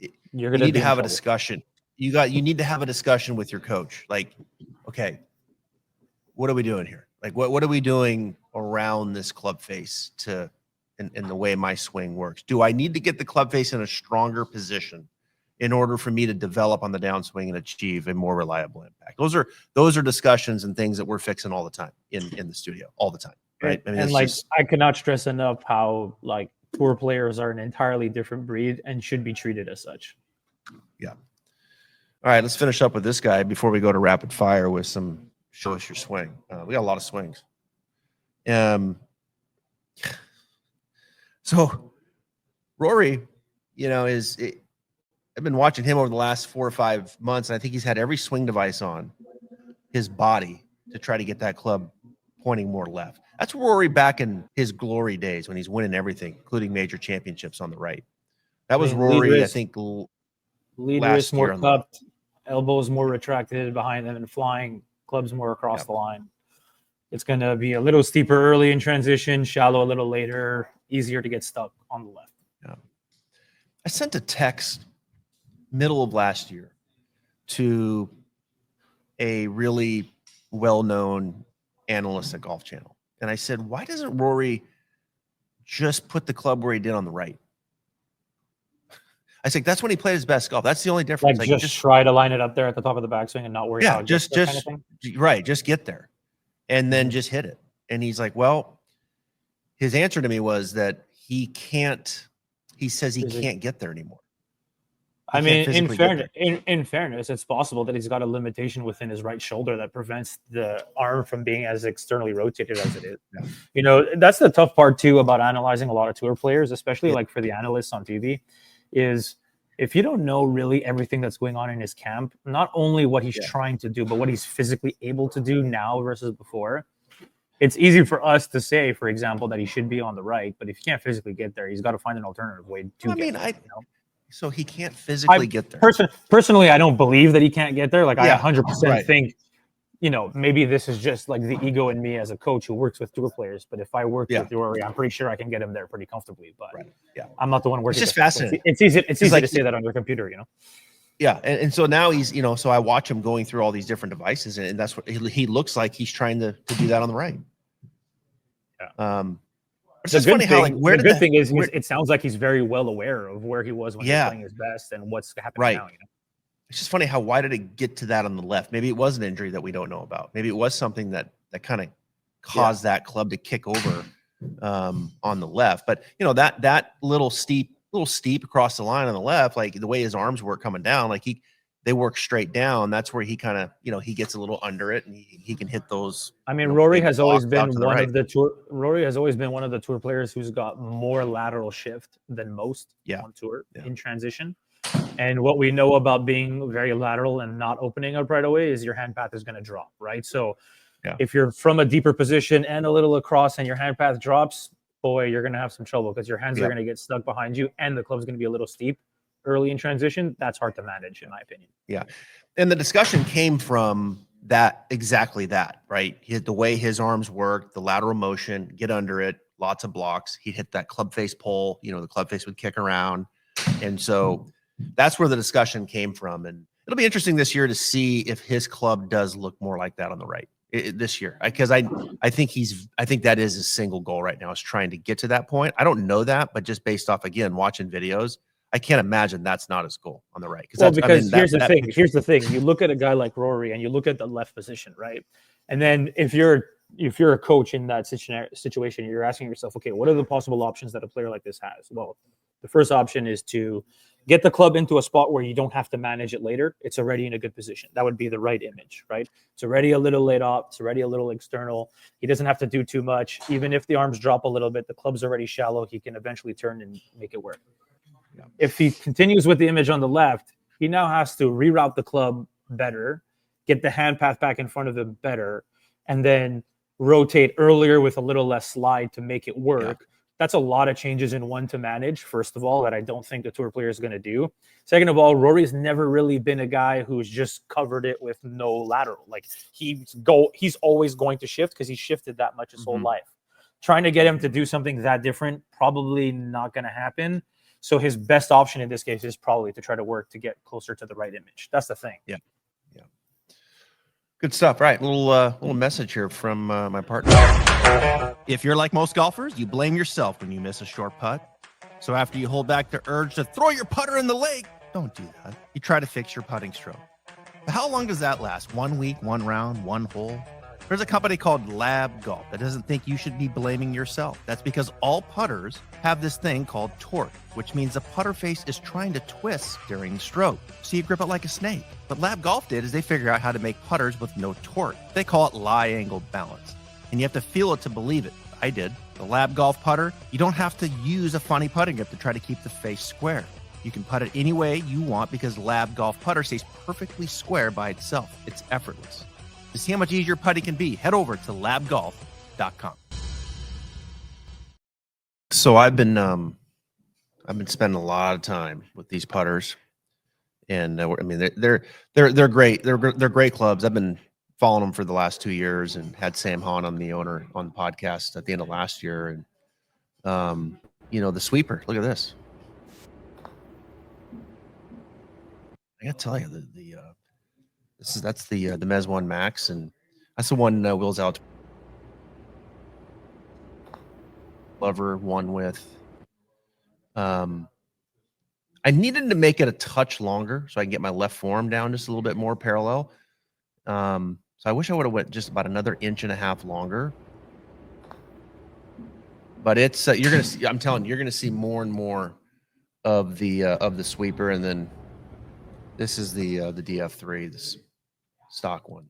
Speaker 2: You're
Speaker 1: You
Speaker 2: gonna
Speaker 1: need to
Speaker 2: be in
Speaker 1: have a
Speaker 2: trouble.
Speaker 1: discussion. You need to have a discussion with your coach. Like, okay, what are we doing here? Like, what are we doing around this club face in the way my swing works? Do I need to get the club face in a stronger position in order for me to develop on the downswing and achieve a more reliable impact? Those are discussions and things that we're fixing all the time in the studio, all the time. Right. I mean,
Speaker 2: And like I cannot stress enough how like tour players are an entirely different breed and should be treated as such.
Speaker 1: Yeah. All right, let's finish up with this guy before we go to rapid fire with some show us your swing. We got a lot of swings. So Rory, you know, I've been watching him over the last 4 or 5 months, and I think he's had every swing device on his body to try to get that club pointing more left. That's Rory back in his glory days when he's winning everything, including major championships on the right. That was Rory, I think,
Speaker 2: lead
Speaker 1: last
Speaker 2: wrist more
Speaker 1: year on the
Speaker 2: cupped, elbows more retracted behind them and flying, clubs more across the line. It's going to be a little steeper early in transition, shallow a little later, easier to get stuck on the left.
Speaker 1: Yeah. I sent a text middle of last year to a really well-known analyst at Golf Channel. And I said, why doesn't Rory just put the club where he did on the right? I think that's when he played his best golf. That's the only difference.
Speaker 2: Like just try to line it up there at the top of the backswing and not worry about it.
Speaker 1: Just
Speaker 2: kind of thing.
Speaker 1: Right. Just get there and then just hit it. And he's like, well, his answer to me was that he says he can't get there anymore.
Speaker 2: I mean, in fairness, it's possible that he's got a limitation within his right shoulder that prevents the arm from being as externally rotated as it is.
Speaker 1: Yeah.
Speaker 2: You know, that's the tough part too about analyzing a lot of tour players, especially like for the analysts on TV, is if you don't know really everything that's going on in his camp, not only what he's trying to do, but what he's physically able to do now versus before. It's easy for us to say, for example, that he should be on the right, but if he can't physically get there, he's got to find an alternative way to get there.
Speaker 1: So he can't physically get there.
Speaker 2: Personally, I don't believe that he can't get there. Like I 100% think, you know, maybe this is just like the ego in me as a coach who works with tour players. But if I worked with Rory, I'm pretty sure I can get him there pretty comfortably. But I'm not the one working.
Speaker 1: It's just fascinating.
Speaker 2: It's easy to say that on your computer, you know.
Speaker 1: Yeah, and so now he's, you know, so I watch him going through all these different devices, and that's what he looks like he's trying to do that on the right.
Speaker 2: Yeah.
Speaker 1: It's just funny how, like,
Speaker 2: the good thing is it sounds like he's very well aware of where he was when he was playing his best and what's happening now. You know?
Speaker 1: It's just funny how why did it get to that on the left? Maybe it was an injury that we don't know about. Maybe it was something that kind of caused that club to kick over on the left. But you know that little steep across the line on the left, like the way his arms work coming down, like they work straight down. That's where he kind of, you know, he gets a little under it and he can hit those.
Speaker 2: I mean, Rory has always been one of the tour players who's got more lateral shift than most on tour in transition. And what we know about being very lateral and not opening up right away is your hand path is going to drop, right? So if you're from a deeper position and a little across and your hand path drops, boy, you're going to have some trouble because your hands are going to get stuck behind you and the club's going to be a little steep early in transition. That's hard to manage, in my opinion.
Speaker 1: Yeah. And the discussion came from exactly that, right? The way his arms work, the lateral motion, get under it, lots of blocks. He'd hit that club face pole, the club face would kick around. And so that's where the discussion came from. And it'll be interesting this year to see if his club does look more like that on the right this year. Because I think that is his single goal right now, is trying to get to that point. I don't know that, but just based off, again, watching videos, I can't imagine that's not his goal on the right.
Speaker 2: Here's the thing. You look at a guy like Rory and you look at the left position, right? And then if you're a coach in that situation, you're asking yourself, okay, what are the possible options that a player like this has? Well, the first option is to get the club into a spot where you don't have to manage it later. It's already in a good position. That would be the right image, right? It's already a little laid off. It's already a little external. He doesn't have to do too much. Even if the arms drop a little bit, the club's already shallow. He can eventually turn and make it work. If he continues with the image on the left, he now has to reroute the club better, get the hand path back in front of him better, and then rotate earlier with a little less slide to make it work. Yeah. That's a lot of changes in one to manage, first of all, that I don't think the tour player is going to do. Second of all, Rory's never really been a guy who's just covered it with no lateral. Like he's always going to shift because he's shifted that much his whole life. Trying to get him to do something that different, probably not going to happen. So his best option in this case is probably to try to work to get closer to the right image. That's the thing.
Speaker 1: Yeah. Good stuff. Right. Little message here from my partner. If you're like most golfers, you blame yourself when you miss a short putt. So after you hold back the urge to throw your putter in the lake, don't do that. You try to fix your putting stroke. But how long does that last? 1 week, 1 round, 1 hole? There's a company called Lab Golf that doesn't think you should be blaming yourself. That's because all putters have this thing called torque, which means the putter face is trying to twist during the stroke, so you grip it like a snake. What Lab Golf did is they figured out how to make putters with no torque. They call it lie angle balance, and you have to feel it to believe it. I did. The Lab Golf putter, you don't have to use a funny putting grip to try to keep the face square. You can putt it any way you want because Lab Golf putter stays perfectly square by itself. It's effortless. To see how much easier putting can be, head over to labgolf.com. So I've been spending a lot of time with these putters, and I mean they're great. They're great clubs. I've been following them for the last 2 years, and had Sam Hahn on the owner on the podcast at the end of last year. And the sweeper. Look at this. I gotta tell you that's the Mez 1 Max, and that's the one Will's out. Lover one with. I needed to make it a touch longer so I can get my left forearm down just a little bit more parallel. So I wish I would have went just about another 1.5 inches longer. But it's you're gonna see. I'm telling you, you're gonna see more and more of the sweeper, and then this is the DF3, this stock one.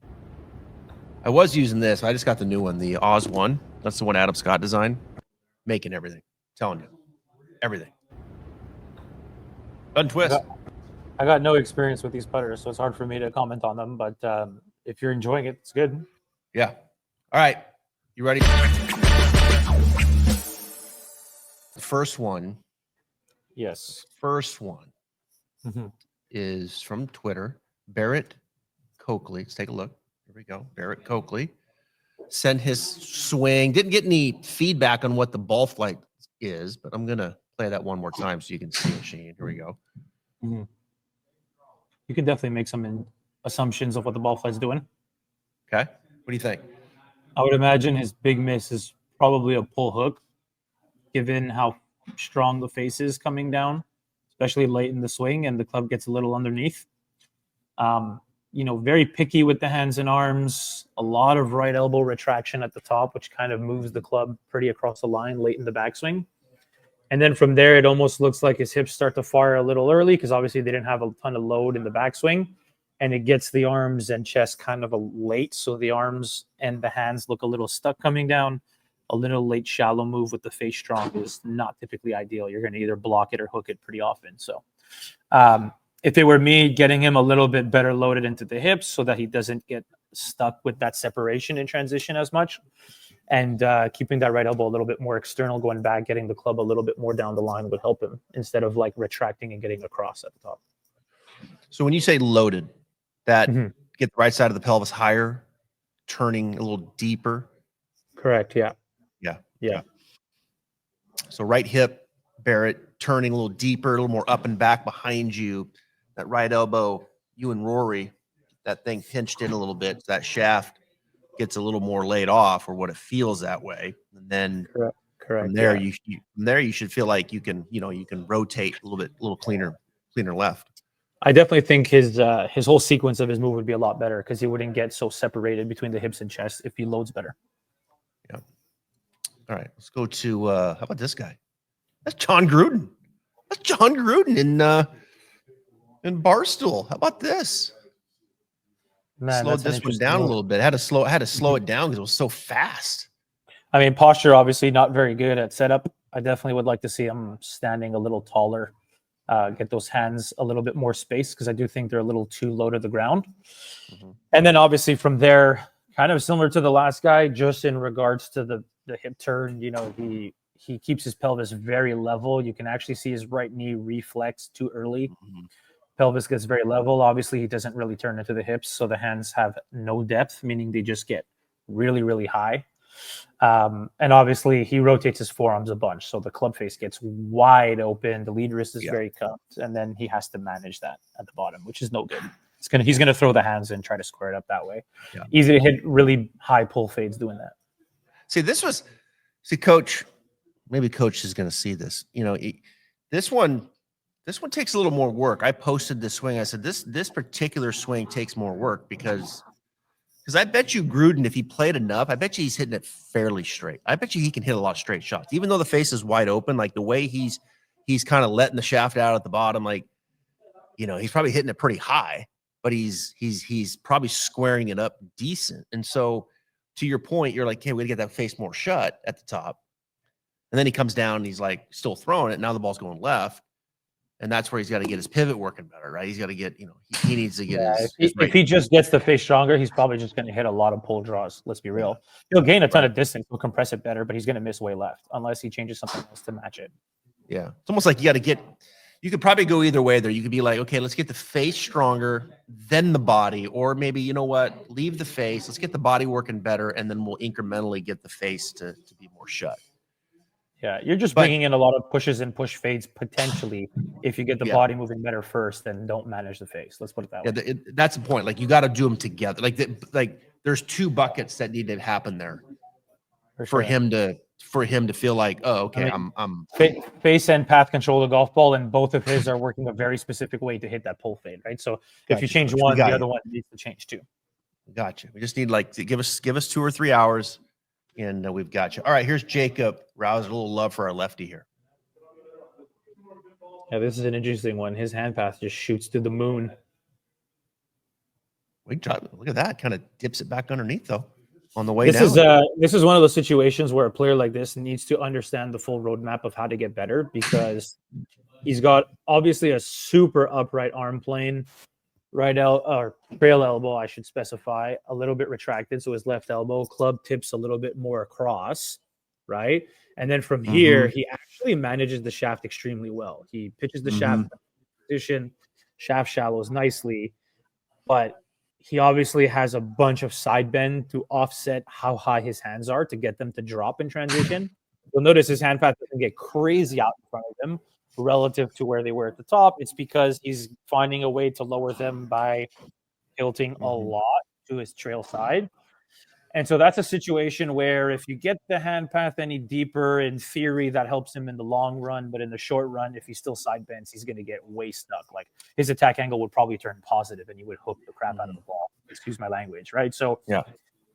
Speaker 1: I was using this. I just got the new one, the Oz one. That's the one Adam Scott designed. Making everything. Telling you. Everything. Untwist.
Speaker 2: I got no experience with these putters, so it's hard for me to comment on them. But if you're enjoying it, it's good.
Speaker 1: Yeah. All right. You ready? The first one.
Speaker 2: Yes.
Speaker 1: First one is from Twitter. Barrett Coakley. Let's take a look. Here we go. Barrett Coakley sent his swing. Didn't get any feedback on what the ball flight is, but I'm going to play that one more time so you can see it, Shane. Here we go.
Speaker 2: Mm-hmm. You can definitely make some assumptions of what the ball flight's doing.
Speaker 1: Okay. What do you think?
Speaker 2: I would imagine his big miss is probably a pull hook, given how strong the face is coming down, especially late in the swing, and the club gets a little underneath. Very picky with the hands and arms, a lot of right elbow retraction at the top, which kind of moves the club pretty across the line late in the backswing. And then from there, it almost looks like his hips start to fire a little early because obviously they didn't have a ton of load in the backswing, and it gets the arms and chest kind of late. So the arms and the hands look a little stuck coming down. A little late shallow move with the face strong is not typically ideal. You're going to either block it or hook it pretty often. So if it were me, getting him a little bit better loaded into the hips so that he doesn't get stuck with that separation in transition as much, and keeping that right elbow a little bit more external, going back, getting the club a little bit more down the line would help him instead of like retracting and getting across at the top.
Speaker 1: So when you say loaded, that
Speaker 2: Mhm.
Speaker 1: get the right side of the pelvis higher, turning a little deeper.
Speaker 2: Correct. Yeah.
Speaker 1: Yeah.
Speaker 2: Yeah.
Speaker 1: So right hip, Barrett, turning a little deeper, a little more up and back behind you. That right elbow, you and Rory, that thing pinched in a little bit. So that shaft gets a little more laid off, or what it feels that way. And then
Speaker 2: Correct.
Speaker 1: from there,
Speaker 2: Yeah.
Speaker 1: you should feel like you can rotate a little cleaner left.
Speaker 2: I definitely think his whole sequence of his move would be a lot better because he wouldn't get so separated between the hips and chest if he loads better.
Speaker 1: Yeah. All right, let's go to how about this guy? That's John Gruden. That's John Gruden in Barstool. How about this?
Speaker 2: Man,
Speaker 1: Slowed
Speaker 2: that's an
Speaker 1: this one
Speaker 2: interesting
Speaker 1: down a
Speaker 2: move.
Speaker 1: little bit. Had to slow it down because it was so fast.
Speaker 2: I mean, posture obviously not very good at setup. I definitely would like to see him standing a little taller, get those hands a little bit more space because I do think they're a little too low to the ground.
Speaker 1: Mm-hmm.
Speaker 2: And then obviously from there, kind of similar to the last guy, just in regards to the hip turn, he keeps his pelvis very level. You can actually see his right knee reflex too early.
Speaker 1: Mm-hmm.
Speaker 2: Pelvis gets very level. Obviously, he doesn't really turn into the hips, so the hands have no depth, meaning they just get really, really high. And obviously, he rotates his forearms a bunch, so the club face gets wide open. The lead wrist is very cupped, and then he has to manage that at the bottom, which is no good. He's gonna throw the hands and try to square it up that way.
Speaker 1: Yeah.
Speaker 2: Easy to hit really high pull fades doing that.
Speaker 1: See, Coach. Maybe Coach is going to see this. This one takes a little more work. I posted this swing. I said this particular swing takes more work because I bet you Gruden, if he played enough, I bet you he's hitting it fairly straight. I bet you he can hit a lot of straight shots, even though the face is wide open. Like the way he's kind of letting the shaft out at the bottom, like he's probably hitting it pretty high, but he's probably squaring it up decent. And so, to your point, you're like, hey, we got to get that face more shut at the top. And then he comes down and he's like still throwing it. Now the ball's going left. And that's where he's got to get his pivot working better, right? He's got to get, he needs to get
Speaker 2: if he just gets the face stronger, he's probably just going to hit a lot of pull draws. Let's be real. He'll gain a ton of distance. He'll compress it better, but he's going to miss way left unless he changes something else to match it.
Speaker 1: Yeah. It's almost like you could probably go either way there. You could be like, okay, let's get the face stronger, then the body, or maybe, you know what, leave the face. Let's get the body working better. And then we'll incrementally get the face to be more shut.
Speaker 2: Yeah, you're just bringing in a lot of pushes and push fades potentially if you get the body moving better first, then don't manage the face. Let's put it that way.
Speaker 1: That's the point. Like you got to do them together. Like there's two buckets that need to happen there for him to feel like, oh, okay, I'm
Speaker 2: face and path control the golf ball, and both of his are working a very specific way to hit that pull fade, right? So if you change one, the other one needs to change too.
Speaker 1: Gotcha. We just need to give us 2 or 3 hours. And we've got you. All right, here's Jacob Rous. A little love for our lefty here.
Speaker 2: Yeah, this is an interesting one. His hand path just shoots to the moon.
Speaker 1: Look at that. Kind of dips it back underneath, though, on the way down.
Speaker 2: This is one of those situations where a player like this needs to understand the full roadmap of how to get better because he's got obviously a super upright arm plane. Or trail elbow, I should specify, a little bit retracted. So his left elbow club tips a little bit more across, right? And then from here, he actually manages the shaft extremely well. He pitches the shaft position, shaft shallows nicely, but he obviously has a bunch of side bend to offset how high his hands are to get them to drop in transition. You'll notice his hand path doesn't get crazy out in front of him relative to where they were at the top. It's because he's finding a way to lower them by tilting a lot to his trail side. And so that's a situation where if you get the hand path any deeper, in theory, that helps him in the long run. But in the short run, if he still side bends, he's going to get way stuck. Like his attack angle would probably turn positive and he would hook the crap out of the ball. Excuse my language, right? So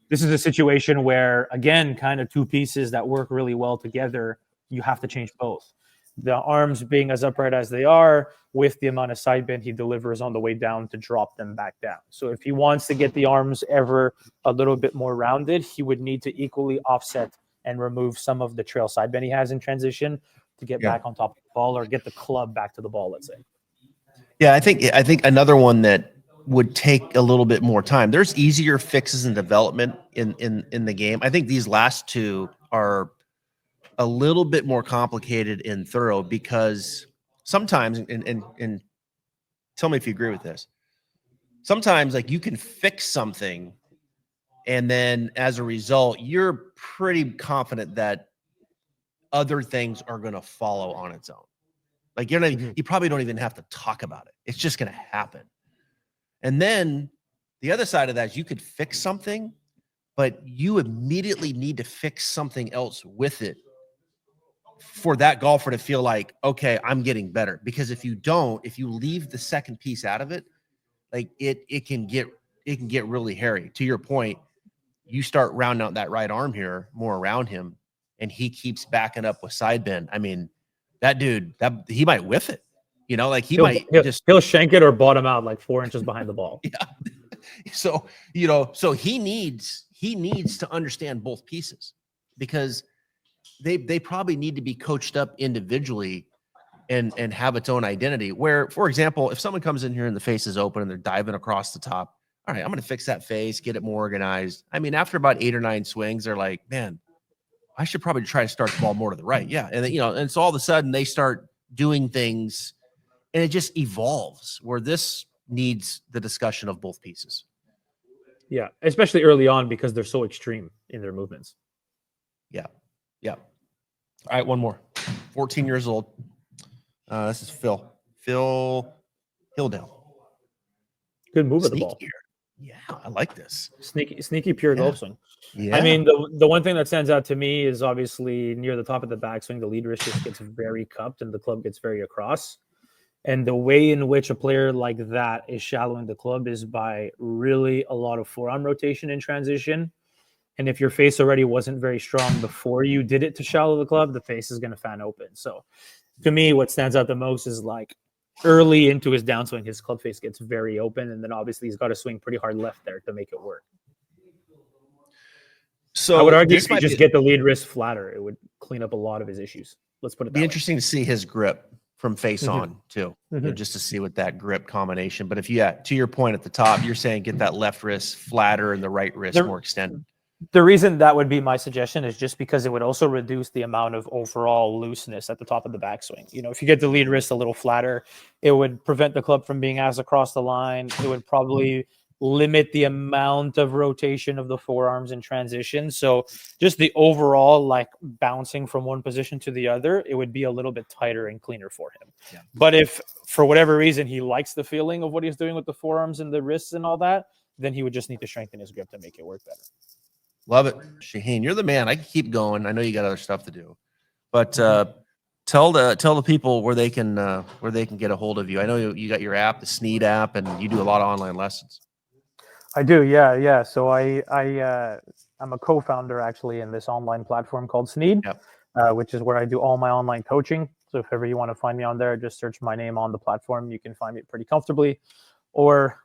Speaker 2: this is a situation where, again, kind of two pieces that work really well together. You have to change both. The arms being as upright as they are with the amount of side bend he delivers on the way down to drop them back down. So if he wants to get the arms ever a little bit more rounded, he would need to equally offset and remove some of the trail side bend he has in transition to get back on top of the ball or get the club back to the ball, let's say.
Speaker 1: Yeah, I think another one that would take a little bit more time. There's easier fixes and development in the game. I think these last two are a little bit more complicated and thorough because sometimes, and tell me if you agree with this. Sometimes, like, you can fix something, and then as a result, you're pretty confident that other things are going to follow on its own. Like, you probably don't even have to talk about it. It's just going to happen. And then the other side of that is you could fix something, but you immediately need to fix something else with it for that golfer to feel like, okay, I'm getting better. Because if you don't, if you leave the second piece out of it, like it can get really hairy. To your point, you start rounding out that right arm here more around him, and he keeps backing up with side bend. I mean, that dude, that he might whiff it. Like
Speaker 2: he'll shank it or bottom out like 4 inches behind the ball.
Speaker 1: Yeah. So, so he needs to understand both pieces because they probably need to be coached up individually and have its own identity. Where, for example, if someone comes in here and the face is open and they're diving across the top, all right, I'm going to fix that face, get it more organized. I mean, after about 8 or 9 swings, they're like, man, I should probably try to start the ball more to the right. Yeah. And then, and so all of a sudden they start doing things and it just evolves where this needs the discussion of both pieces.
Speaker 2: Yeah. Especially early on because they're so extreme in their movements.
Speaker 1: Yeah. Yeah. All right. One more. 14 years old. This is Phil Hildale.
Speaker 2: Good move of the ball.
Speaker 1: Yeah, I like this.
Speaker 2: Sneaky pure golf swing.
Speaker 1: Yeah.
Speaker 2: I mean, the one thing that stands out to me is obviously near the top of the backswing, the lead wrist just gets very cupped and the club gets very across. And the way in which a player like that is shallowing the club is by really a lot of forearm rotation in transition. And if your face already wasn't very strong before you did it to shallow the club, the face is going to fan open. So to me, what stands out the most is like early into his downswing, his club face gets very open. And then obviously he's got to swing pretty hard left there to make it work. So I would argue if you just get the lead wrist flatter, it would clean up a lot of his issues. Let's put it that way.
Speaker 1: Be interesting to see his grip from face on too, just to see what that grip combination. But if to your point at the top, you're saying get that left wrist flatter and the right wrist more extended.
Speaker 2: The reason that would be my suggestion is just because it would also reduce the amount of overall looseness at the top of the backswing. If you get the lead wrist a little flatter, it would prevent the club from being as across the line. It would probably limit the amount of rotation of the forearms in transition. So just the overall like bouncing from one position to the other, it would be a little bit tighter and cleaner for him. Yeah. But if for whatever reason he likes the feeling of what he's doing with the forearms and the wrists and all that, then he would just need to strengthen his grip to make it work better.
Speaker 1: Love it. Shauheen, you're the man. I can keep going. I know you got other stuff to do, but tell the people where they can get a hold of you. I know you got your app, the Sneed app, and you do a lot of online lessons.
Speaker 2: I do. Yeah. So I'm a co-founder actually in this online platform called Sneed, which is where I do all my online coaching. So if ever you want to find me on there, just search my name on the platform. You can find me pretty comfortably. Or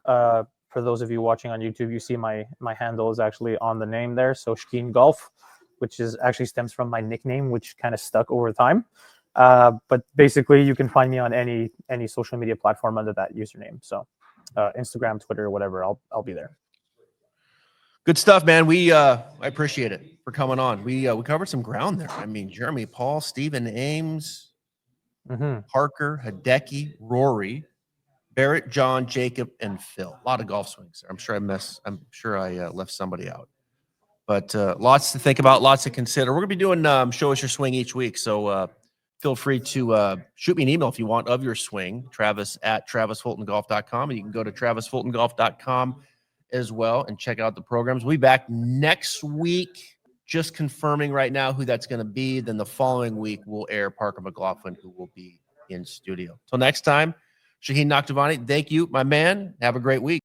Speaker 2: for those of you watching on YouTube, you see my handle is actually on the name there. So Shauheen Golf, which is actually stems from my nickname, which kind of stuck over time. But basically, you can find me on any social media platform under that username. So Instagram, Twitter, whatever, I'll be there.
Speaker 1: Good stuff, man. I appreciate it for coming on. We covered some ground there. I mean, Jeremy, Paul, Stephen, Ames, Parker, Hideki, Rory, Barrett, John, Jacob, and Phil. A lot of golf swings. I'm sure I left somebody out. But lots to think about, lots to consider. We're gonna be doing Show Us Your Swing each week. So feel free to shoot me an email if you want of your swing, Travis@TravisFultonGolf.com. And you can go to TravisFultonGolf.com as well and check out the programs. We'll be back next week, just confirming right now who that's going to be. Then the following week, we'll air Parker McLaughlin, who will be in studio. Till next time, Shauheen Nakhjavani, thank you, my man. Have a great week.